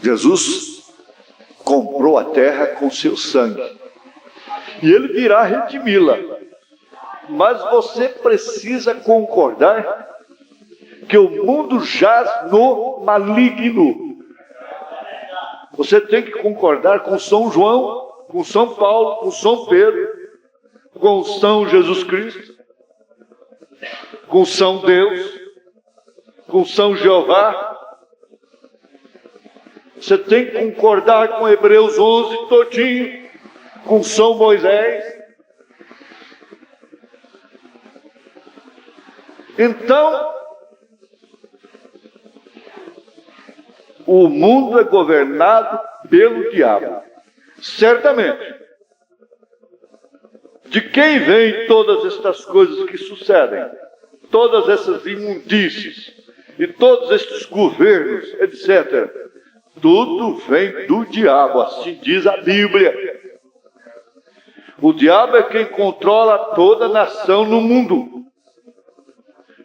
Jesus comprou a terra com seu sangue. E ele virá redimi-la. Mas você precisa concordar que o mundo jaz no maligno. Você tem que concordar com São João, com São Paulo, com São Pedro, com São Jesus Cristo, com São Deus, com São Jeová. Você tem que concordar com Hebreus 11 todinho, com São Moisés. Então, o mundo é governado pelo diabo. Certamente. De quem vêm todas estas coisas que sucedem? Todas essas imundícies e todos estes governos, etc. Tudo vem do diabo, assim diz a Bíblia. O diabo é quem controla toda nação no mundo.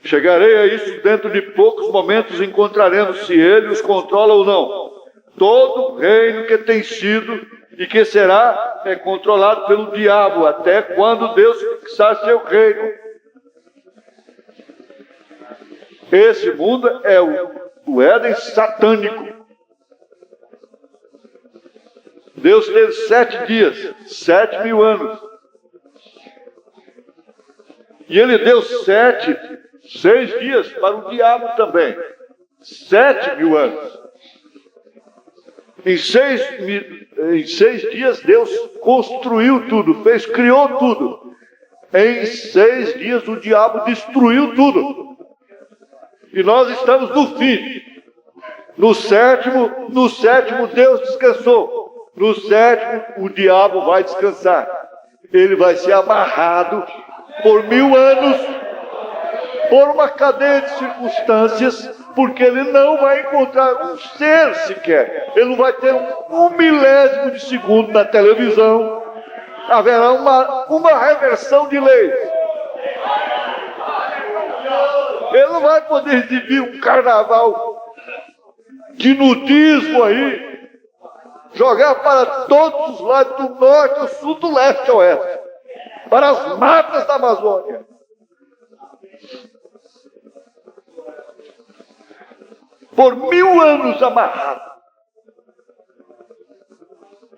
Chegarei a isso dentro de poucos momentos, encontraremos se ele os controla ou não. Todo reino que tem sido e que será é controlado pelo diabo, até quando Deus fixar seu reino. Esse mundo é o Éden satânico. Deus teve 7 dias, 7.000 anos. E ele deu 6 dias para o diabo também. 7.000 anos. Em 6 dias Deus construiu tudo, criou tudo. Em 6 dias o diabo destruiu tudo. E nós estamos no fim. No sétimo Deus descansou. No 7º o diabo vai descansar. Ele vai ser amarrado por 1000 anos por uma cadeia de circunstâncias, porque ele não vai encontrar um ser sequer. Ele não vai ter um milésimo de segundo na televisão. Haverá uma reversão de leis. Ele não vai poder exibir um carnaval de nudismo aí, jogar para todos os lados, do norte, do sul, do leste ao oeste, para as matas da Amazônia. Por 1000 anos amarrado.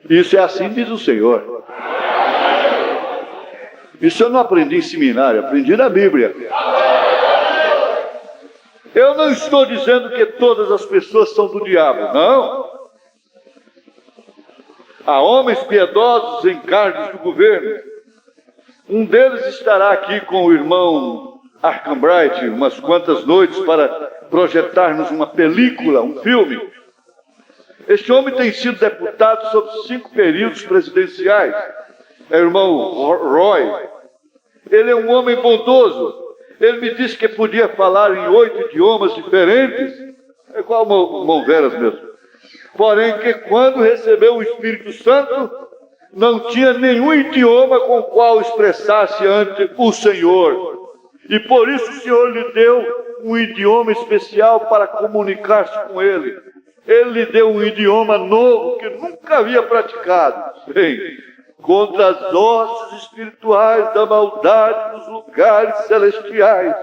Isso é assim, diz o Senhor. Isso eu não aprendi em seminário, aprendi na Bíblia. Eu não estou dizendo que todas as pessoas são do diabo, não. Há homens piedosos em cargos do governo. Um deles estará aqui com o irmão Archambright umas quantas noites para projetar-nos uma película, um filme. Este homem tem sido deputado sobre 5 períodos presidenciais. É o irmão Roy. Ele é um homem bondoso. Ele me disse que podia falar em 8 idiomas diferentes. É igual o irmão Veras mesmo. Porém, que quando recebeu o Espírito Santo, não tinha nenhum idioma com o qual expressasse ante o Senhor. E por isso o Senhor lhe deu um idioma especial para comunicar-se com ele. Ele lhe deu um idioma novo que nunca havia praticado. Bem, contra as hostes espirituais da maldade nos lugares celestiais.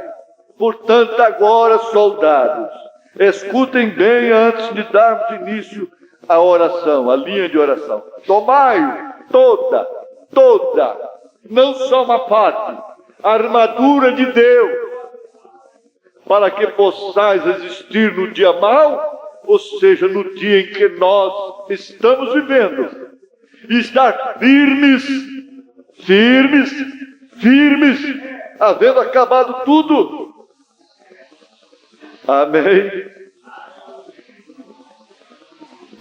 Portanto, agora, soldados, escutem bem antes de darmos início à oração, à linha de oração. Tomai toda, não só uma parte, a armadura de Deus, para que possais resistir no dia mau, ou seja, no dia em que nós estamos vivendo, e estar firmes, havendo acabado tudo. Amém.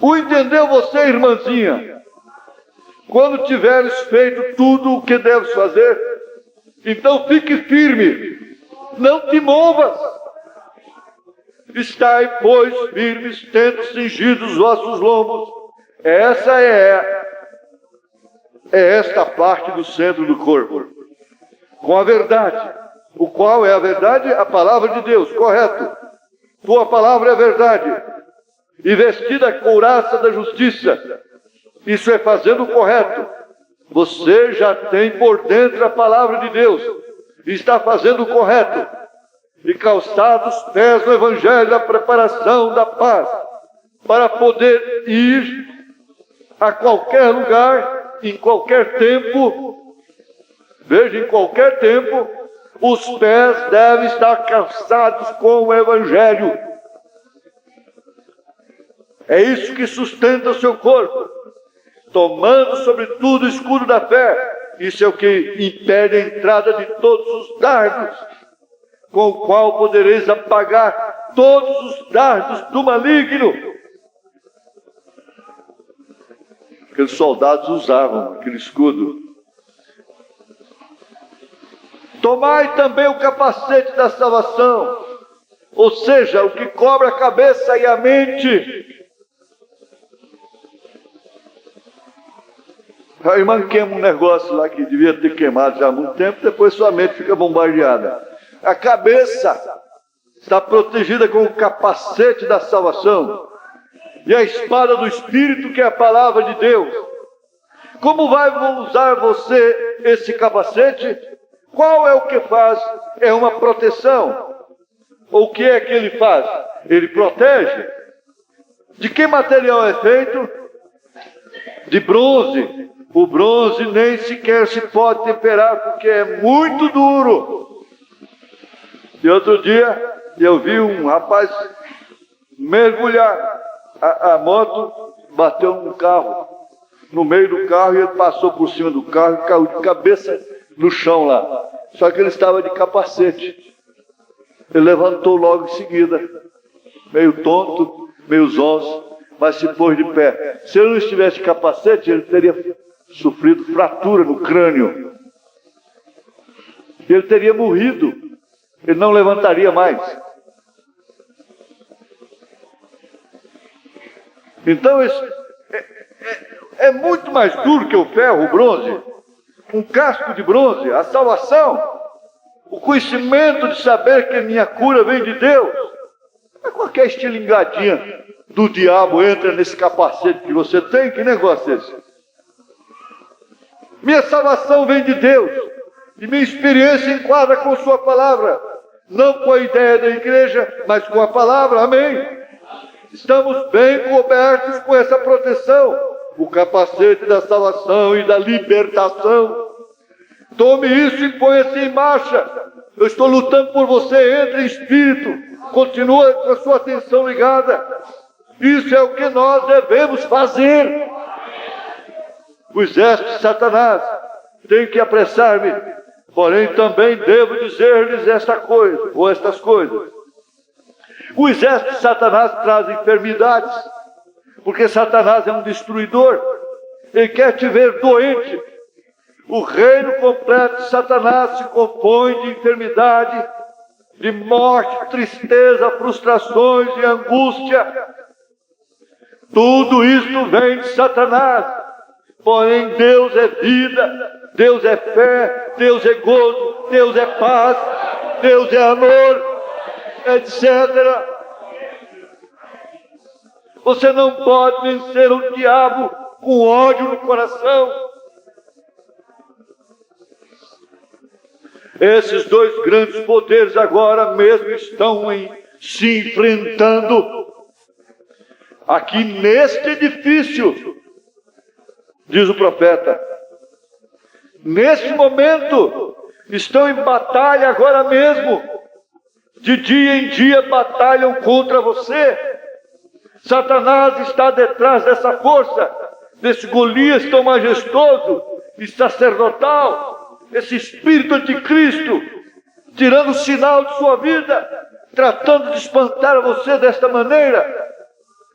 O entendeu você, irmãzinha? Quando tiveres feito tudo o que deves fazer, então fique firme, não te movas. Estai, pois, firmes, tendo cingido os vossos lombos. Essa é esta parte do centro do corpo, com a verdade. O qual é a verdade? A palavra de Deus, correto. Tua palavra é verdade. E vestida a couraça da justiça. Isso é fazendo o correto. Você já tem por dentro a palavra de Deus e está fazendo o correto. E calçados os pés no Evangelho da preparação da paz, para poder ir a qualquer lugar, em qualquer tempo. Veja, em qualquer tempo, os pés devem estar calçados com o Evangelho. É isso que sustenta o seu corpo, tomando sobretudo o escudo da fé. Isso é o que impede a entrada de todos os dardos, com o qual podereis apagar todos os dardos do maligno. Aqueles soldados usavam aquele escudo. Tomai também o capacete da salvação, ou seja, o que cobre a cabeça e a mente. Aí manquemos um negócio lá que devia ter queimado já há muito tempo, depois sua mente fica bombardeada. A cabeça está protegida com o capacete da salvação e a espada do Espírito, que é a palavra de Deus. Como vai usar você esse capacete? Qual é o que faz? É uma proteção. O que é que ele faz? Ele protege. De que material é feito? De bronze. O bronze nem sequer se pode temperar, porque é muito duro. E outro dia eu vi um rapaz mergulhar a moto, bateu num carro, no meio do carro, e ele passou por cima do carro e caiu de cabeça no chão lá. Só que ele estava de capacete. Ele levantou logo em seguida, meio tonto, meio zonzo, mas se pôs de pé. Se ele não estivesse de capacete, ele teria sofrido fratura no crânio. Ele teria morrido. Ele não levantaria mais. Então, é muito mais duro que o ferro, o bronze. Um casco de bronze, a salvação, o conhecimento de saber que a minha cura vem de Deus. Não é qualquer estilingadinha do diabo entra nesse capacete que você tem. Que negócio é esse? Minha salvação vem de Deus, e minha experiência enquadra com sua palavra, não com a ideia da igreja, mas com a palavra. Amém? Estamos bem cobertos com essa proteção, o capacete da salvação e da libertação. Tome isso e ponha-se em marcha. Eu estou lutando por você. Entre em espírito, continua com a sua atenção ligada. Isso é o que nós devemos fazer. O exército de Satanás tem que apressar-me, porém também devo dizer-lhes esta coisa, ou estas coisas. O exército de Satanás traz enfermidades, porque Satanás é um destruidor. Ele quer te ver doente. O reino completo de Satanás se compõe de enfermidade, de morte, tristeza, frustrações e angústia. Tudo isto vem de Satanás. Porém, Deus é vida, Deus é fé, Deus é gozo, Deus é paz, Deus é amor, etc. Você não pode vencer o diabo com ódio no coração. Esses dois grandes poderes agora mesmo estão se enfrentando aqui neste edifício. Diz o profeta, neste momento, estão em batalha agora mesmo. De dia em dia batalham contra você. Satanás está detrás dessa força, desse Golias tão majestoso e sacerdotal, esse espírito anticristo, tirando o sinal de sua vida, tratando de espantar você desta maneira,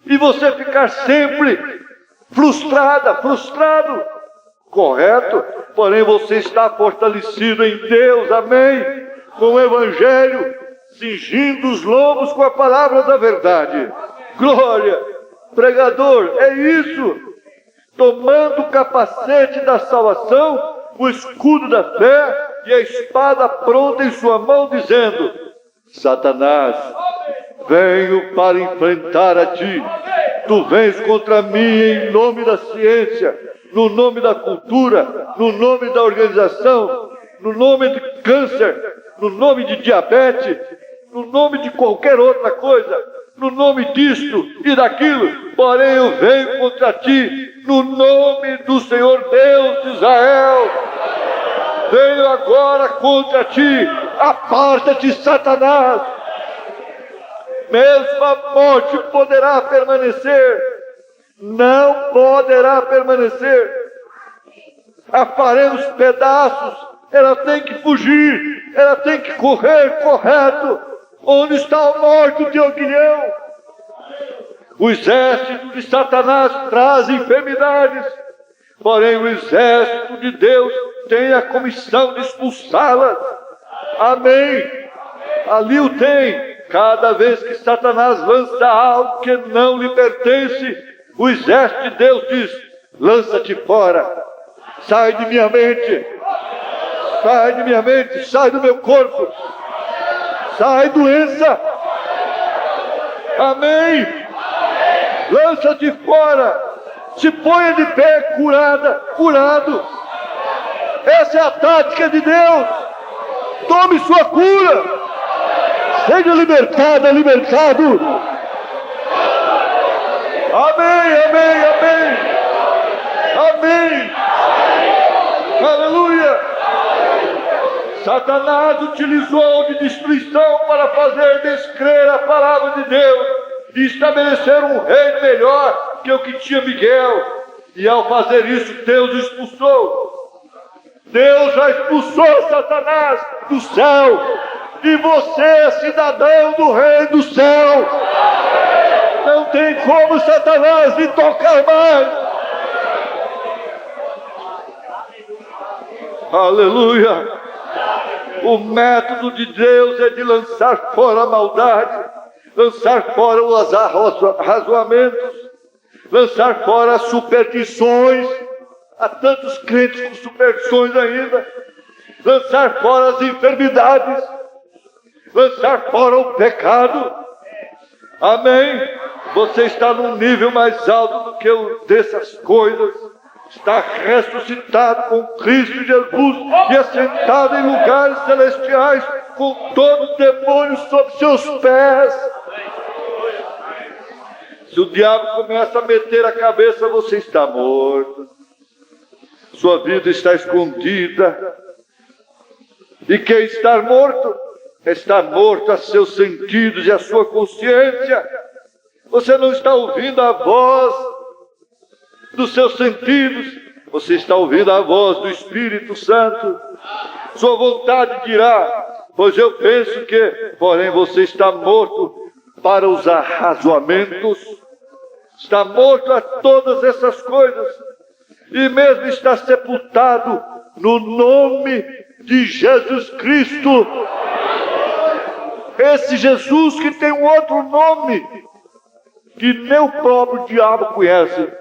e você ficar sempre frustrado, correto? Porém você está fortalecido em Deus, amém? Com o Evangelho, cingindo os lombos com a palavra da verdade. Glória! Pregador, é isso. Tomando o capacete da salvação, o escudo da fé e a espada pronta em sua mão, dizendo: Satanás, venho para enfrentar a ti. Tu vens contra mim em nome da ciência, no nome da cultura, no nome da organização, no nome de câncer, no nome de diabetes, no nome de qualquer outra coisa, no nome disto e daquilo. Porém, eu venho contra ti, no nome do Senhor Deus de Israel. Venho agora contra ti, aparta-te, Satanás. Mesmo a morte poderá permanecer, não poderá permanecer. A faremos pedaços, ela tem que fugir, ela tem que correr correto. Onde está o norte de Oguilhão? O exército de Satanás traz enfermidades, porém o exército de Deus tem a comissão de expulsá-las. Amém. Ali o tem. Cada vez que Satanás lança algo que não lhe pertence, o exército de Deus diz: lança-te fora, sai de minha mente, sai de minha mente, sai do meu corpo, sai doença. Amém. Lança-te fora, se ponha de pé, curada, curado. Essa é a tática de Deus. Tome sua cura. Seja libertada, libertado. Amém, amém, amém. Amém. Aleluia. Satanás utilizou de destruição para fazer descrer a palavra de Deus e estabelecer um reino melhor que o que tinha Miguel. E ao fazer isso, Deus o expulsou. Deus já expulsou Satanás do céu. E você é cidadão do reino do céu. Não tem como Satanás lhe tocar mais. Aleluia. O método de Deus é de lançar fora a maldade, lançar fora os arrazoamentos, lançar fora as superstições. Há tantos crentes com superstições ainda. Lançar fora as enfermidades, lançar fora o pecado. Amém. Você está num nível mais alto do que o dessas coisas. Está ressuscitado com Cristo Jesus e assentado em lugares celestiais, com todos os demônios sob seus pés. Se o diabo começa a meter a cabeça, você está morto. Sua vida está escondida. E quem está morto? Está morto a seus sentidos e a sua consciência. Você não está ouvindo a voz dos seus sentidos, você está ouvindo a voz do Espírito Santo. Sua vontade dirá: pois eu penso que, porém você está morto para os arrazoamentos, está morto a todas essas coisas, e mesmo está sepultado no nome de Jesus Cristo. Esse Jesus que tem um outro nome, que nem o próprio diabo conhece,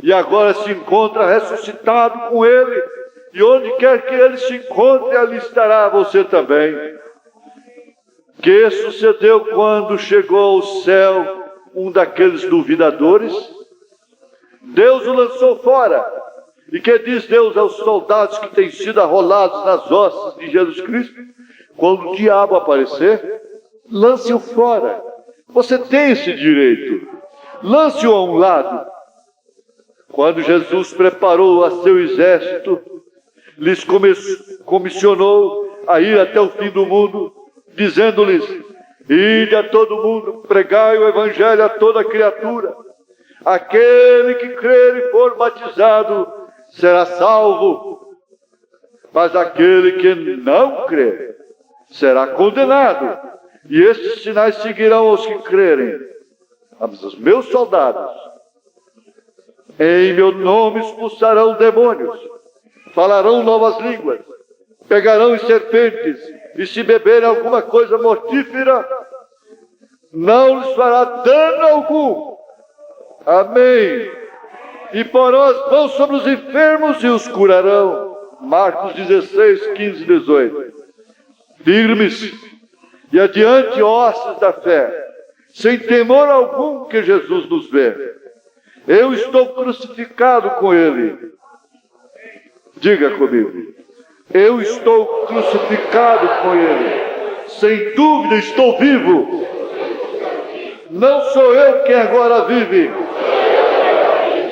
e agora se encontra ressuscitado com ele, e onde quer que ele se encontre, ali estará você também. Que sucedeu quando chegou ao céu um daqueles duvidadores? Deus o lançou fora. E que diz Deus aos soldados que têm sido arrolados nas hostes de Jesus Cristo? Quando o diabo aparecer, lance-o fora. Você tem esse direito. Lance-o a um lado. Quando Jesus preparou a seu exército, lhes comissionou a ir até o fim do mundo, dizendo-lhes: ide a todo mundo, pregai o evangelho a toda criatura. Aquele que crer e for batizado será salvo, mas aquele que não crer será condenado. E estes sinais seguirão aos que crerem. Os meus soldados em meu nome expulsarão demônios, falarão novas línguas, pegarão em serpentes, e se beberem alguma coisa mortífera, não lhes fará dano algum. Amém. E porão as mãos sobre os enfermos e os curarão. Marcos 16, 15 e 18. Firmes e adiante, ossos da fé, sem temor algum, que Jesus nos vê. Eu estou crucificado com Ele. Diga comigo. Eu estou crucificado com Ele. Sem dúvida estou vivo. Não sou eu quem agora vive.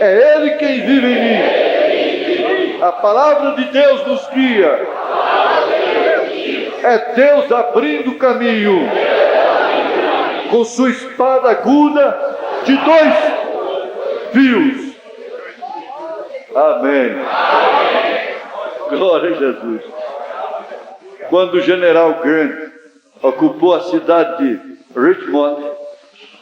É Ele quem vive em mim. A palavra de Deus nos guia. É Deus abrindo caminho com sua espada aguda de 2 fios. Amém. Glória a Jesus. Quando o general Grant ocupou a cidade de Richmond,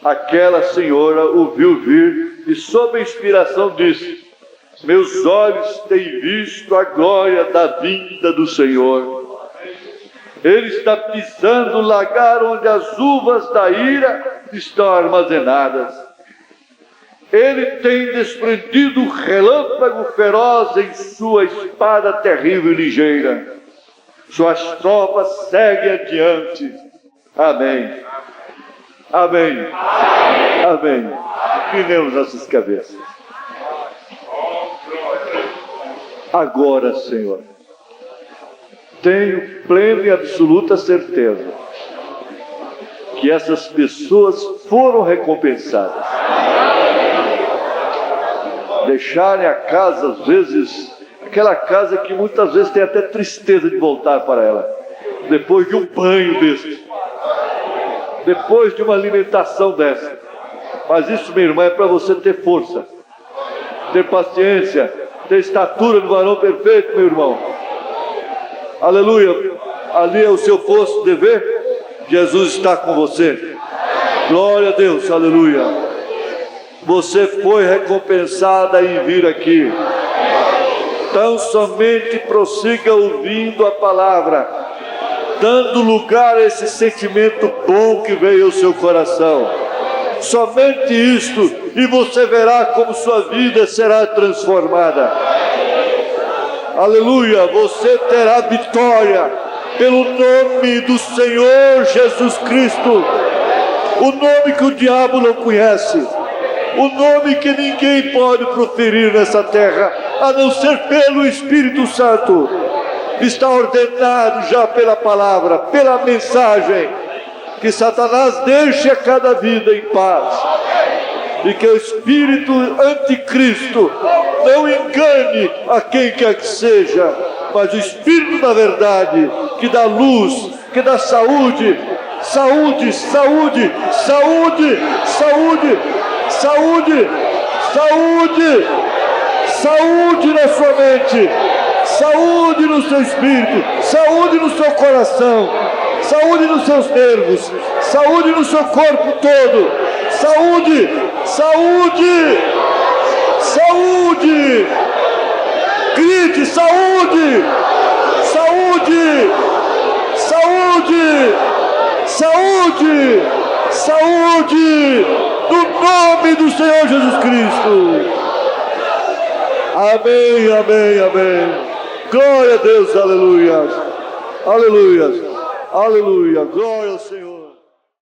aquela senhora o viu vir e, sob a inspiração, disse: meus olhos têm visto a glória da vinda do Senhor. Ele está pisando o lagar onde as uvas da ira estão armazenadas. Ele tem desprendido um relâmpago feroz em sua espada terrível e ligeira. Suas tropas seguem adiante. Amém. Amém. Amém. Inclinemos nossas cabeças. Agora, Senhor, tenho plena e absoluta certeza que essas pessoas foram recompensadas. Deixarem a casa, às vezes, aquela casa que muitas vezes tem até tristeza de voltar para ela, depois de um banho desse, depois de uma alimentação dessa. Mas isso, minha irmã, é para você ter força, ter paciência, ter estatura do varão perfeito, meu irmão. Aleluia. Ali é o seu posto de dever. Jesus está com você. Glória a Deus. Aleluia. Você foi recompensada em vir aqui. Tão somente prossiga ouvindo a palavra, dando lugar a esse sentimento bom que veio ao seu coração. Somente isto, e você verá como sua vida será transformada. Aleluia, você terá vitória pelo nome do Senhor Jesus Cristo. O nome que o diabo não conhece, o nome que ninguém pode proferir nessa terra, a não ser pelo Espírito Santo. Está ordenado já pela palavra, pela mensagem, que Satanás deixe a cada vida em paz, e que o espírito anticristo não engane a quem quer que seja, mas o Espírito da verdade, que dá luz, que dá saúde, saúde, saúde, saúde, saúde, saúde, saúde, saúde na sua mente, saúde no seu espírito, saúde no seu coração, saúde nos seus nervos, saúde no seu corpo todo, saúde, saúde, saúde, grite, saúde, saúde, saúde, saúde, saúde, no nome do Senhor Jesus Cristo. Amém, amém, amém. Glória a Deus, aleluia, aleluia, aleluia, glória ao Senhor.